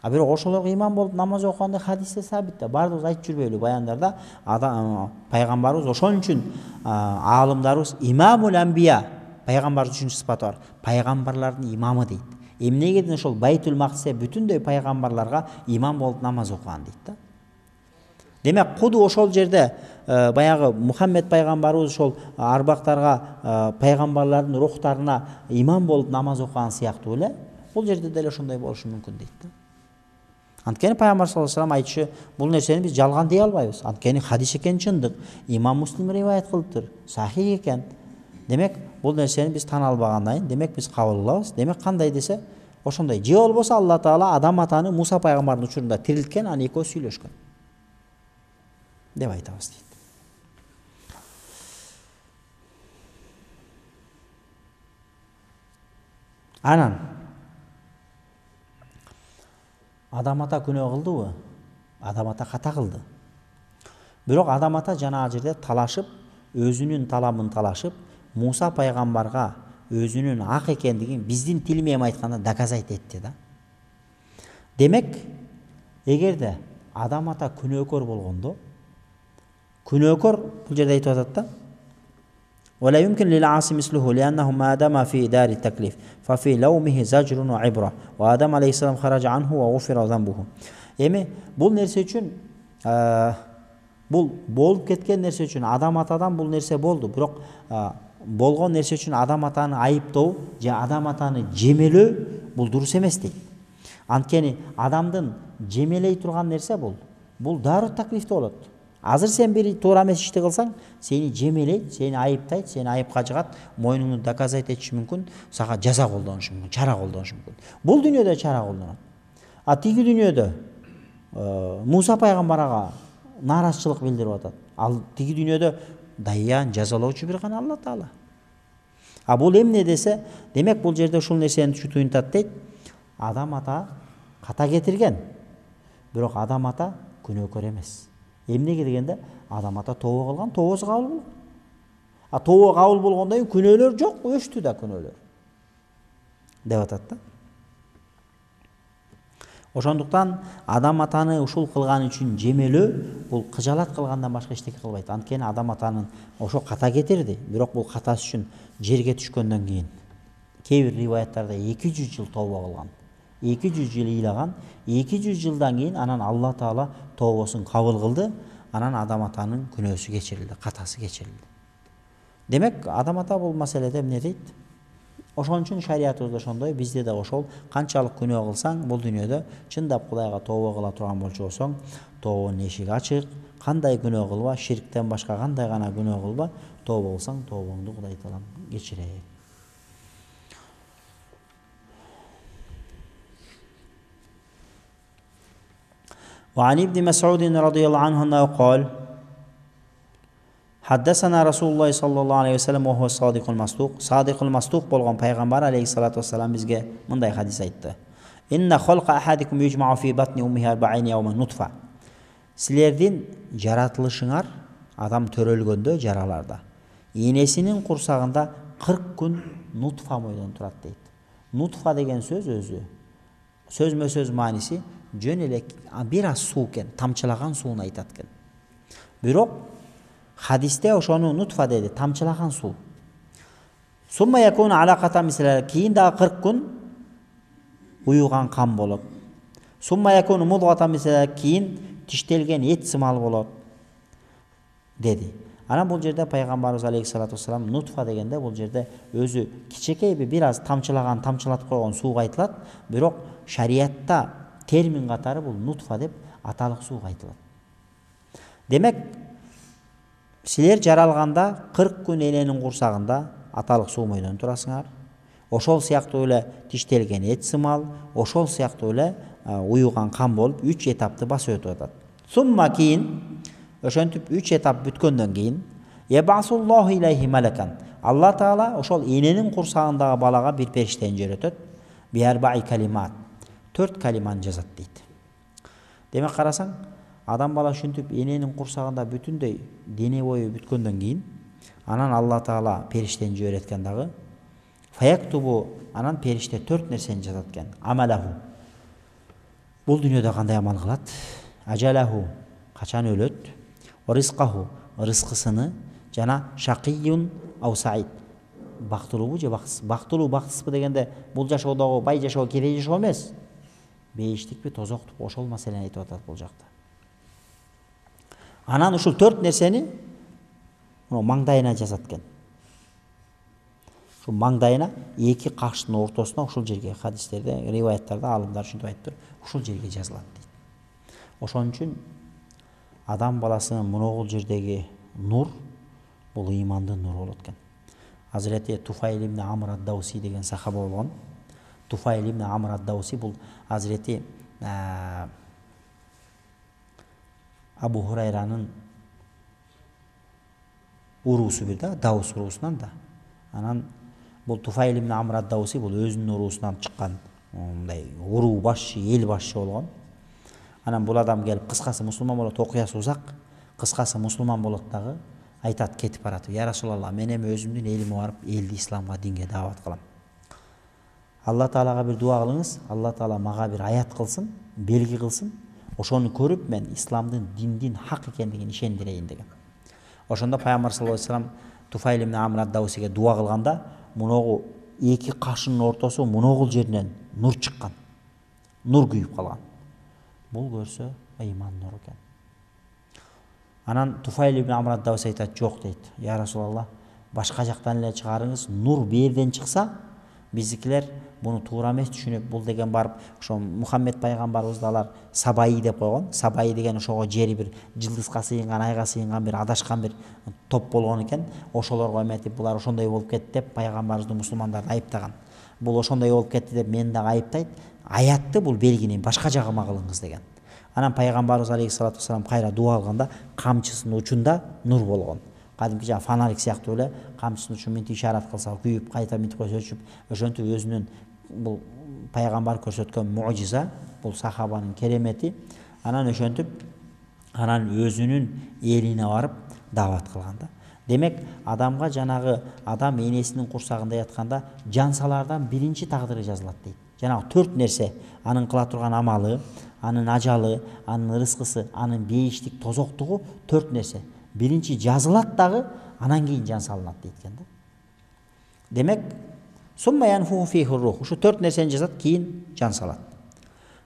Бирок ошолорго имам болуп намаз окуганда хадисте сабит да. Бардыгыбыз айтып жүрбөйлү баяндарда. Пайгамбарыбыз ошон үчүн аалымдарыбыз имамул амбия, пайгамбар үчүнчү сыпаты бар. Пайгамбарлардын имамы дейт. Эмнеге дейт ошол Байтул Мактисте бүтүндөй пайгамбарларга имам болуп намаз окуган дейт да. Демек, куду ошол жерде баягы Мухаммед пайгамбарыбыз ошол арбактарга, пайгамбарлардын рухтарына имам болуп намаз окуган сыяктуу эле, бул жерде деле ошондой болушу мүмкүн дейт да. Анткени пайгамбар саллаллаху алейхи вассалам айтышы, бул нерсени биз жалган дей албайбыз. Анткени хадис экен чындык. Имам Муслим риваят кылыптыр. Сахих экен. Демек, бул нерсени биз тана албагандан, демек биз кабыл кылабыз. Демек, кандай десе, ошондой. Же болбосо Алла Таала Адам атаны Муса пайгамбардын учурунда тирилткен, аны экөө сүйлөшкөн деп айтабыз дейт. Анан Адам ата күнөө кылдыбы? Адам ата ката кылды. Бирок Адам ата жанагы жерде талашып, өзүнүн таламын талашып, Муса пайгамбарга өзүнүн ак экендигин биздин тил менен айтканда доказать этти да. Демек, эгерде Адам ата күнөөкөр болгондо, күнөөкөр бул жерде айтып атат да. ولا يمكن للعاصي مثله لأنه ما دام في دار التكليف ففي لومه زجر وعبرة وآدم عليه السلام خرج عنه وغفر ذنبه. Эми бул нерсе үчүн бул болуп кеткен нерсе үчүн Адам атадан бул нерсе болду. Бирок болгон нерсе үчүн Адам атаны айыптоо же Адам атаны жемелөө бул дурус эмес дейт. Анткени адамдын жемелей турган нерсе бул дару таклифте болот. Азыр сен бир туура эмес ишти кылсаң, сени жемелейт, сени айыптайт, сени айыпка жыгат, мойнуңду доказать этиши мүмкүн, сага жаза колдонушу мүмкүн, чара колдонушу мүмкүн. Бул дүйнөдө чара колдонот. Тиги дүйнөдө Муса пайгамбарга нааразычылык билдирип атат. Ал тиги дүйнөдө даян жазалоочу бир гана Алла Таала. Бул эмне десе, демек бул жерде ушул нерсени туюнтат дейт. Адам ата ката кетирген, бирок Адам ата күнөөкөр эмес. Эмнеге дегенде, Адам ата тобо кылган, тобосу кабыл болгон. Тобо кабыл болгондон кийин күнөөлөр жок, өчтү да күнөөлөр. Деп атат да. Ошондуктан Адам атаны ушул кылган үчүн жемелөө бул кыжалат кылгандан башка эчтеке кылбайт. Анткени Адам атанын ошо ката кетирди, бирок бул катасы үчүн жерге түшкөндөн кийин кээ бир риваяттарда 200 жыл тобо кылган. 200 жыл ыйлаган, 200 жылдан кийин анан Алла Таала тобосун кабыл кылды, анан Адам атанын күнөөсү кечирилди, катасы кечирилди. Демек, Адам ата бул маселеде эмне дейт? Ошон үчүн шариятыбызда ошондой, бизде да ошол, канчалык күнөө кылсаң, бул дүйнөдө чындап Кудайга тобо кыла турган болчу болсоң, тобонун эшиги ачык, кандай күнөө кылба, ширктен башка кандай гана күнөө кылба, тобо кылсаң, тобоңду Кудай Таалам кечирет. وعن ابن مسعود رضي الله عنه أنه قال حدثنا رسول الله صلى الله عليه وسلم وهو الصادق المصدوق صادق المصدوق болған пайғамбар алейхиссалату вассалам бизге мындай хадис айтты. Инна халqa ahadikum yujma'u fi batni ummihi 40 yawman nutfa. Силердин жаратылышыңар адам төрөлгөндө жараларда энесинин курсагында 40 күн нутфа бойдон турат дейт. Нутфа деген сөз өзү сөзмө сөз мааниси жөн эле бир аз суу экен, тамчылаган сууну айтат экен. Бирок хадисте ошону нутфа деди, тамчылаган суу. Сумма якуну алаката мисла, кийин дагы 40 күн уюган кан болот. Сумма якуну мудгата мисла, кийин тиштелген эт сымал болот деди. Анан бул жерде пайгамбарыбыз алейхиссалату вассалам нутфа дегенде бул жерде өзү кичекей бир аз тамчылатып койгон сууга айтылат, бирок шариятта термин катары бул нутфа деп аталык сууга айтылат. Демек, Силер жаралганда 40 күн эненин курсагында аталык суумойдон турасыңар. Ошол сыяктуу эле тиштелген эт сымал, ошол сыяктуу эле уюган кан болуп 3 этапты басып өтүп атат. Сумма кийин ошентип 3 этап бүткөндөн кийин ябасуллаху илейхи малакан. Алла Таала ошол эненин курсагындагы балага бир периштени жиберет. Биарбаи калимат. 4 калиманы жазат дейт. Демек карасаң, адам бала ушинтип эненин курсагында бүтүндөй дене бою бүткөндөн кийин анан Алла Таала периштени жиберет экен дагы. Фаяктубу, анан периште 4 нерсени жазат экен. Амалаху. Бул дүйнөдө кандай амал кылат? Ажалаху, качан өлөт? Ризкаху, рызкысыны, жана шакийюн ау саид. Бактылуубу же бактысыз? Бактылуу бактысызбы дегенде бул жашоодогу бай жашоо, кедей жашоо эмес. Бейиштикпи, тозоктук, ошол маселени айтып атат бул жакта. Анан ушул 4 нерсени маңдайына жазат экен. Ушул маңдайына 2 каштын ортосуна ушул жерге, хадистерде, риваяттарда алымдар ушинтип айтыптыр, ушул жерге жазылат дейт. Ошон үчүн адам баласынын муногул жердеги нур бул ыймандын нуру болот экен. Hazreti Tufayl ibn Amr ad-Dawsi деген сахаба болгон. Tufayl ibn Amr ad-Dawsi бул Hazreti Абу Хурайранын уруусу бир да, Даус уруусунан да. Анан бул Tufayl ibn Amr ad-Dawsi бул өзүнүн уруусунан чыккан мындай уруу башчы, эл башчы болгон. Анан бул адам келип кыскасы мусулман болот, окуясы узак, кыскасы мусулман болот дагы. Айтат кетип баратып, я Расулалла, мен эми өзүмдүн элиме барып элди исламга, динге даават кылам. Алла Таалага бир дуа кылыңыз, Алла Таала мага бир аят кылсын, белги кылсын, ошону көрүп мен исламдын, диндин хак экендигин ишендирейин деген. Ошондо Пайгамбар саллаллаху алейхи вассалам Tufayl ibn Amr ad-Dawsiге дуа кылганда, муногу 2 кашынын ортосу муногул жеринен нур чыккан. Нур күйүп калган. Бул көрсө ыйман нуру экен. Анан Tufayl ibn Amr ad-Dawsi айтат, жок дейт. Я Расулалла, башка жактан эле чыгарыңыз, нур берден чыкса, биздикилер буну туура эмес түшүнүп, бул деген барып, ошо Мухаммед пайгамбарыбызды алар Сабаи деп койгон. Сабаи деген ошого жери бир жылдызга сыйынган, айга сыйынган бир адашкан бир топ болгон экен. Ошолорго эметип, булар ошондой болуп кетти деп пайгамбарыбызды, мусулмандарды айыптаган. Бул ошондой болуп кетти деп мени дагы айыптайт. Аятты бул белгини башка жагыма кылыңыз деген. Анан пайгамбарыбыз алейхиссалату вассалам кайра дуа кылганда камчысынын учунда нур болгон. Кадимки жана фонарик сыяктуу эле камчысынын учун мынтип ишарат кылса, күйүп, кайта мынтип койсо өчүп, ошентип өзүнүн бул пайгамбар көрсөткөн муъжиза, бул сахабанын керемети. Анан ошентип, анан өзүнүн элине барып даават кылган да. Демек, адамга жанагы адам энесинин курсагында ятканда жансалардан биринчи тагдыры жазылат дейт. Жанагы 4 нерсе, анын кыла турган амалы, анын ажалы, анын рызкысы, анын бейиштик, тозоктугу 4 нерсе. Биринчи жазылат дагы, анан кийин жан салынат дейт экен да. Демек, сумма янфуху фихи рух. Ушу 4 нерсени жазат, кийин жан салат.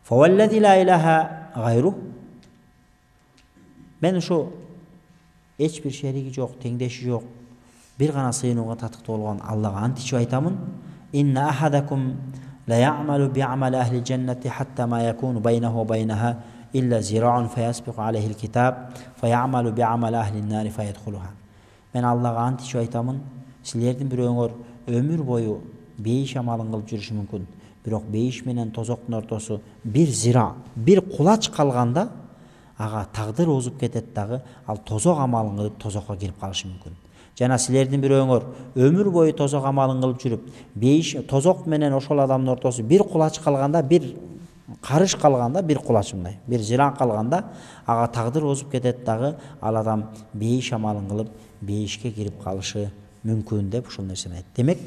Фаваллади ла илаха гайру. Мен ушу эч бир шериги жок, теңдеши жок, бир гана сыйынууга татыктуу болгон Аллага ант ичип айтамын. Инна ахадакум لا يعمل بعمل أهل الجنة حتى ما يكون بينه وبينها إلا زراع فيسبق عليه الكتاب فيعمل بعمل أهل النار فيدخلها. Men Allah'a ant içip aytamın, sizlerden biröňөр ömür boyu beyiş amalın kılıp жүрүшü mümkün. Birok beyiş menen tozoktun ortosu bir zira, bir kulaç kalganda aga tagdyr ozup ketet dagı, al tozok amalın kılıp tozokka kirip kalışı mümkün. Жана силердин бирөөңөр өмүр бою тозок амалын кылып жүрүп, бейиш тозок менен ошол адамдын ортосу бир кулач калганда, бир карыш калганда, бир кулач мындай, бир жиран калганда, ага тагдыр озуп кетет дагы, ал адам бейиш амалын кылып, бейишке кирип калышы мүмкүн деп ушул нерсени айтты. Демек,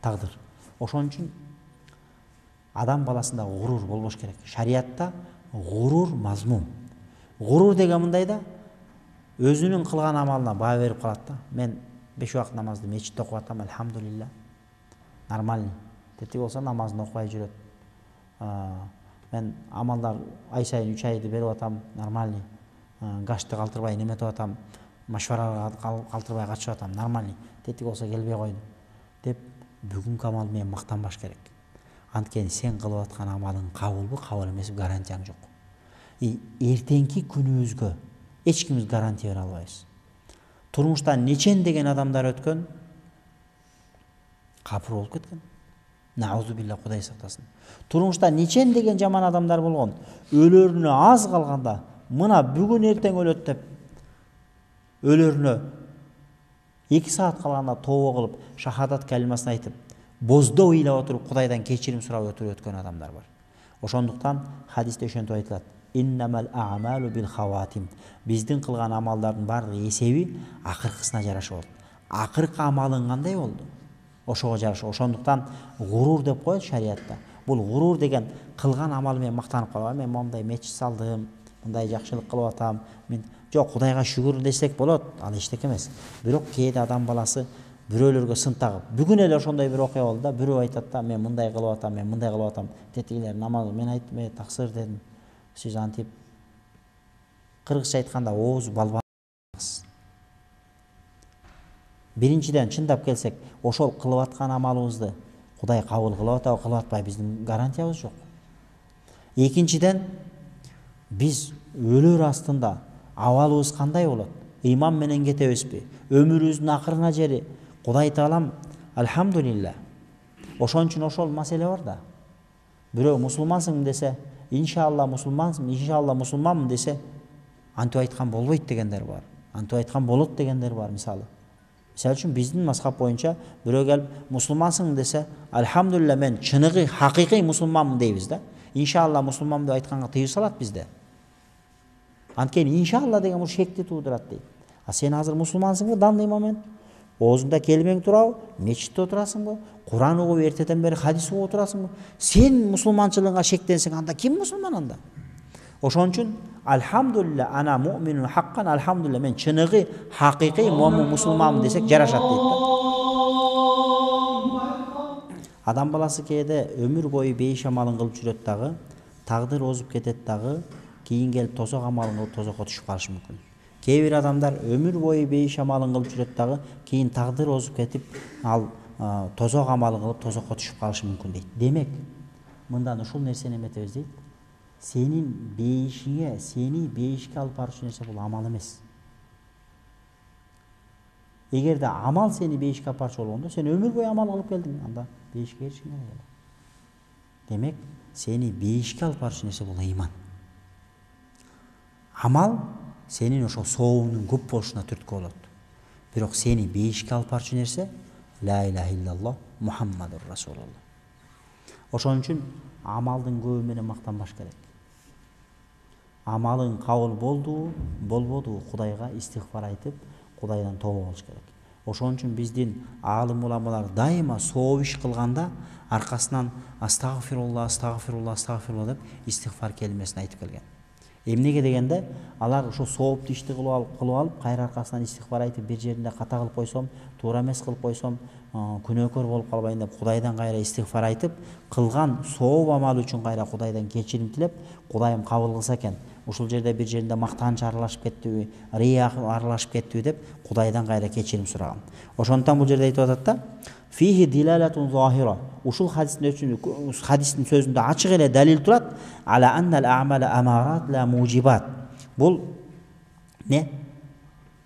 тагдыр. Ошон үчүн адам баласында гурур болбош керек. Шариатта гурур мазмум. Гурур деген мындай да, өзүнүн кылган амалына баа берип калат да. Мен 5 убакыт намазды мечитте окуп атам, алхамдулилля. Нормальный. Тетиги болсо намазын окубай жүрөт. Мен амалдар ай сайын 3 айды берип атам, нормальный. Гашты калтырбай неметип атам, машварага калтырбай катышып атам, нормальный. Тетиги болсо келбей койду деп бүгүнкү амал менен мактанбаш керек. Анткени сен кылып аткан амалың кабылбы, кабыл эмеси гарантияң жок. Эртеңки күнүбүзгө эч кимибиз гарантия бере албайбыз. Турмуштан нечен деген адамдар өткөн, капыр болуп кеткен. Наузу билла, Кудай сактасын. Турмушта нечен деген жаман адамдар болгон. Өлөрүнө аз калганда, мына бүгүн эртең өлөт деп өлөрүнө 2 саат калганда тообо кылып, шахадат калимасын айтып, боздоо ыйлап отуруп, Кудайдан кечирим сурап өткөн адамдар бар. Ошондуктан хадисте ошентип айтылат. Иннамал а'малу бил хаватим. Биздин кылган амалдардын баардыгы эсеби акыркысына жараша болот. Акыркы амалың кандай болду? Ошого жараша. Ошондуктан гурур деп коет шариатта. Бул гурур деген кылган амал менен мактанып калган. Мен мондай мечит салдым, мындай жакшылык кылып атам. Мен жок, Кудайга шүгүр десек болот. Ал эчтеке эмес. Бирок кээде адам баласы бирөөлөргө сын тагып, бүгүн эле ошондой бир окуя болду да, бирөө айтат да, мен мындай кылып атам, мен мындай кылып атам. Тетигилер намаз, мен айттым, таксыр дедим. Сиз антип кыргызча айтканда оозу балбаңыз. Биринчиден чындап келсек, ошол кылып аткан амалыбызды Кудай кабыл кылып атабы, кылып атпайбы, биздин гарантиябыз жок. Экинчиден, биз өлөр астында абалыбыз кандай болот? Иман менен кетебизби? Өмүрүбүздүн акырына жери Кудай Таалам алхамдулилла. Ошон үчүн ошол маселе бар да. Бирөө мусулмансың десе, иншалла мусулмансың, иншалла мусулманмын десе, антип айткан болбойт дегендер бар. Антип айткан болот дегендер бар, мисалы. Мисалы үчүн биздин мазхаб боюнча бирөө келип мусулмансың десе, алхамдулилла мен чыныгы, хакыйкый мусулманмын дейбиз да. Иншалла мусулманмын деп айтканга тыюу салат бизде. Анткени иншалла деген бул шекти туудурат дейт. А сен азыр мусулмансыңбы данный момент? Оозуңда келбең турабы? Мечитте отурасыңбы? Куран угуп эртеден бери хадис угуп отурасыңбы? Сен мусулманчылыгыңа шектенсең, анда ким мусулман анда? Ошон үчүн алхамдулилла ана муъминун хаккан, алхамдулилла мен чыныгы, хакыйкый мусулманмын десек жарашат дейт да. Адам баласы кээде өмүр бою бейиш амалын кылып жүрөт дагы, тагдыр озуп кетет дагы, кийин келип тозок амалын кылып тозокко түшүп калышы мүмкүн. Кээ бир адамдар өмүр бою бейиш амалын кылып жүрөт дагы, кийин тагдыр озуп кетип, ал тозок амалын кылып тозокко түшүп калышы мүмкүн дейт. Демек, мындан ушул нерсени эметебиз дейт. Сенин бейишиңе, сени бейишке алып баруучу нерсе бул амал эмес. Эгерде амал сени бейишке алып барчу болгондо, сен өмүр бою амал кылып келдиң, анда бейишке эришиң керек. Демек, сени бейишке алып баруучу нерсе бул ыйман. Амал сенин ошол сообуңдун көп болушуна түрткү болот. Бирок сени бейишке алып барчу нерсе ла иляха иллаллах Мухаммадур Расулуллах. Ошон үчүн амалдын көбү менен мактанбаш керек. Амалың кабыл болду, болбоду, Кудайга истигфар айтып, Кудайдан тобо кылыш керек. Ошон үчүн биздин аалым уламалар дайыма сооп иш кылганда аркасынан астагфирулла, астагфирулла, астагфирулла деп истигфар келмесин айтып келген. Эмнеге дегенде, алар ошо соопту ишти кылып алып, кайра аркасынан истигфар айтып, бир жеринде ката кылып койсом, туура эмес кылып койсом, күнөөкөр болуп калбайын деп Кудайдан кайра истигфар айтып, кылган сооп амал үчүн кайра Кудайдан кечирим тилеп, Кудайым кабыл кылса экен, ушул жерде бир жеринде мактаныч аралашып кеттиби, рия аралашып кеттиби деп Кудайдан кайра кечирим сураган. Ошондуктан бул жерде айтып атат да, фихи дилалатун захира. Ушул хадистин сөзүндө ачык эле далил турат, ала аннал а'мала амарат ла мужибат. Бул не?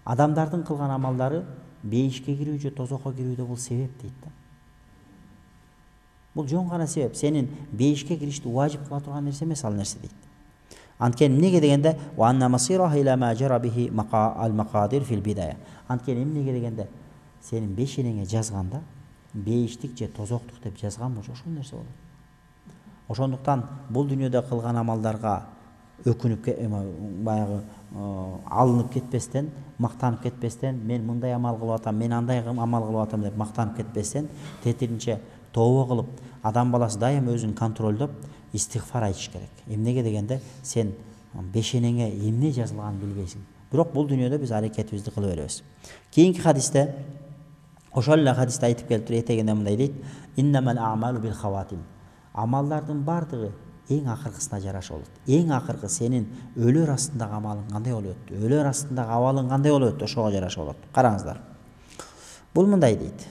Адамдардын кылган амалдары бейишке кирүү же тозокко кирүүдө бул себеп дейт да. Бул жон гана себеп. Сенин бейишке киришти важип кыла турган нерсе эмес ал нерсе дейт. Анткени эмнеге дегенде, ва анна масираха ила ма жара бихи ал-мaqadir fil bidaya. Анткени эмнеге дегенде, сенин бешенеңе жазганда бейиштик же тозоктук деп жазган болчу, ошол нерсе болот. Ошондуктан бул дүйнөдө кылган амалдарга өкүнүп, баягы алынып кетпестен, мактанып кетпестен, мен мындай амал кылып атам, мен андай амал кылып атам деп мактанып кетпестен, тетиринче тобо кылып, адам баласы дайым өзүн контролдоп, истигфар айтыш керек. Эмнеге дегенде, сен бешенеңе эмне жазылганын билбейсиң. Бирок бул дүйнөдө биз аракетибизди кыла беребиз. Кийинки хадисте, ошол эле хадисте айтып келиптир, этегинде мындай дейт: "Иннамал а'малу бил хаватим." Амалдардын бардыгы эң акыркысына жараша болот. Эң акыркы сенин өлөр астындагы амалың кандай болуп өттү? Өлөр астындагы абалың кандай болуп өттү? Ошого жараша болот. Караңыздар. Бул мындай дейт.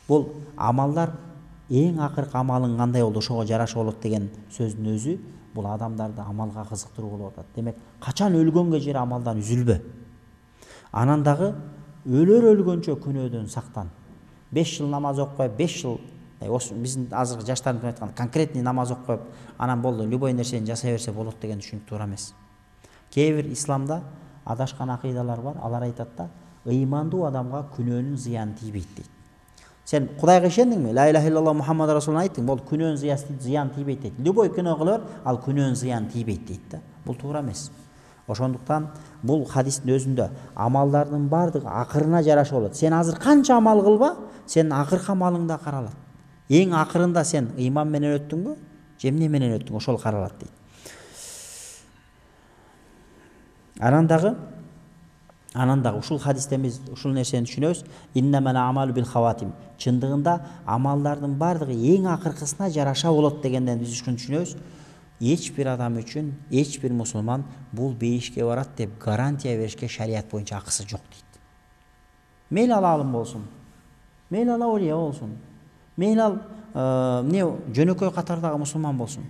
Бул амалдар эң акыркы амалың кандай болду? Ошого жараша болот деген сөздүн өзү бул адамдарды амалга кызыктыруу болуп атат. Демек, качан өлгөнгө жери амалдан үзүлбө. Анан дагы өлгөнчө күнөөдөн сактан. 5 жыл намаз окуп коюп, 5 жыл биздин азыркы жаштардын айткан конкретный намаз окуп коюп, анан болду, любой нерсени жасай берсе болот деген түшүнүк туура эмес. Кээ бир исламда адашкан акыйдалар бар. Алар айтат да, ыймандуу адамга күнөөнүн зыяны тийбейт дейт. Сен Кудайга ишендиңби? Ла иляха иллаллах Мухаммад расулун айттың, бол күнөөнүн зыяны тийбейт дейт. Любой күнөө кыла бер, ал күнөөнүн зыяны тийбейт дейт да. Бул туура эмес. Ошондуктан бул хадистин өзүндө амалдардын бардыгы акырына жараша болот. Сен азыр канча амал кылба, сенин акыркы амалың да каралат. Эң акырында сен ыйман менен өттүңбү, же эмне менен өттүң, ошол каралат дейт. Анан дагы ушул хадистен биз ушул нерсени түшүнөбүз. Иннамал амалу бил хаватим. Чындыгында амалдардын бардыгы эң акыркысына жараша болот дегенден биз ушуну түшүнөбүз. Эч бир адам үчүн, эч бир мусулман бул бейишке барат деп гарантия беришке шарият боюнча акысы жок дейт. Мейли ал алым болсун, мейли ал олия болсун, мейли ал жөнөкөй катардагы мусулман болсун.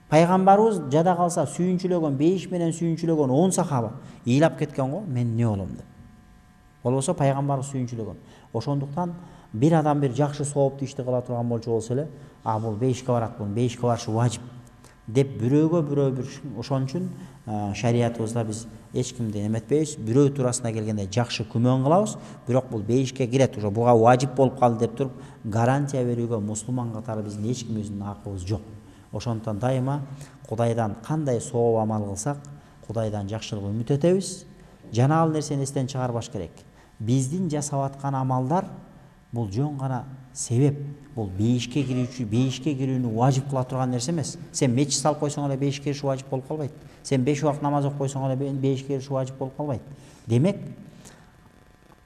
Пайгамбарыбыз жада калса сүйүнчүлөгөн, бейиш менен сүйүнчүлөгөн 10 сахаба ыйлап кеткен го, мен эмне болом деп. Болбосо пайгамбарыбыз сүйүнчүлөгөн. Ошондуктан бир адам бир жакшы сооптуу ишти кыла турган болчу болсо эле, бул бейишке барат, бул бейишке барышы важип деп бирөө бир ошон үчүн шариятыбызда биз эч кимди эметпейбиз. Бирөө туурасына келгенде жакшы күмөн кылабыз, бирок бул бейишке кирет, ошо буга важип болуп калды деп туруп гарантия берүүгө мусулман катары биздин эч кимибиздин акыбыз жок. Ошондуктан дайыма Кудайдан кандай сооп амал кылсак, Кудайдан жакшылык үмүт этебиз. Жана ал нерсени эстен чыгарбаш керек. Биздин жасап аткан амалдар бул жөн гана себеп, бул бейишке кирүүнү важип кыла турган нерсе эмес. Сен мечит салып койсоң эле бейишке кириш важип болуп калбайт. Сен 5 убакыт намаз окуп койсоң эле бейишке кириш важип болуп калбайт. Демек,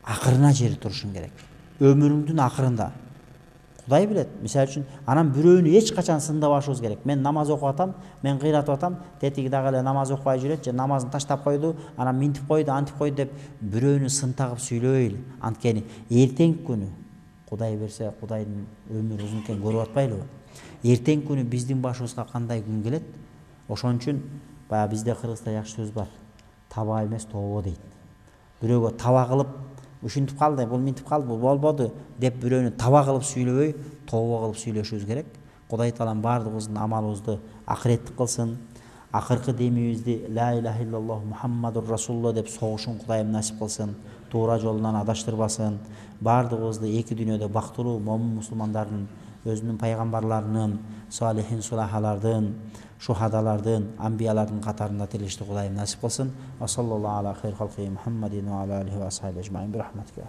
акырына жери турушуң керек. Өмүрүңдүн акырында. Кудай билет. Мисалы үчүн, анан бирөөнү эч качан сындабашыбыз керек. Мен намаз окуп атам, мен кыйратып атам, тетиги дагы эле намаз окубай жүрөт, же намазын таштап койду, анан минтип койду, антип койду деп бирөөнү сын тагып сүйлөбөйлү. Анткени эртеңки күнү Кудай берсе, Кудайдын өмүрү узун экен, көрүп атпайлыбы? Эртеңки күнү биздин башыбызга кандай күн келет? Ошон үчүн баягы бизде кыргызда жакшы сөз бар. Таба эмес, тобо дейт. Бирөөгө таба кылып, ушинтип калды, бул минтип калды, бул болбоду деп бирөөнү таба кылып сүйлөбөй, тобо кылып сүйлөшүбүз керек. Кудай таалам бардыгыбыздын амалыбызды акыреттик кылсын. Акыркы демибизди ла иляха иллаллах Мухаммадур расулуллах деп согушун Кудайым насип кылсын. Туура жолунан адаштырбасын. Бардыгыбызды эки дүйнөдө бактылуу момун мусулмандардын, өзүнүн пайгамбарларынын, салихин сулахалардын, шухадалардын, амбиялардын катарында тирилишти Кудайым насип кылсын. Ва саллаллаху ала хайр халқи Мухаммадин ва ала алихи ва асхаби ажмаин би рахматика.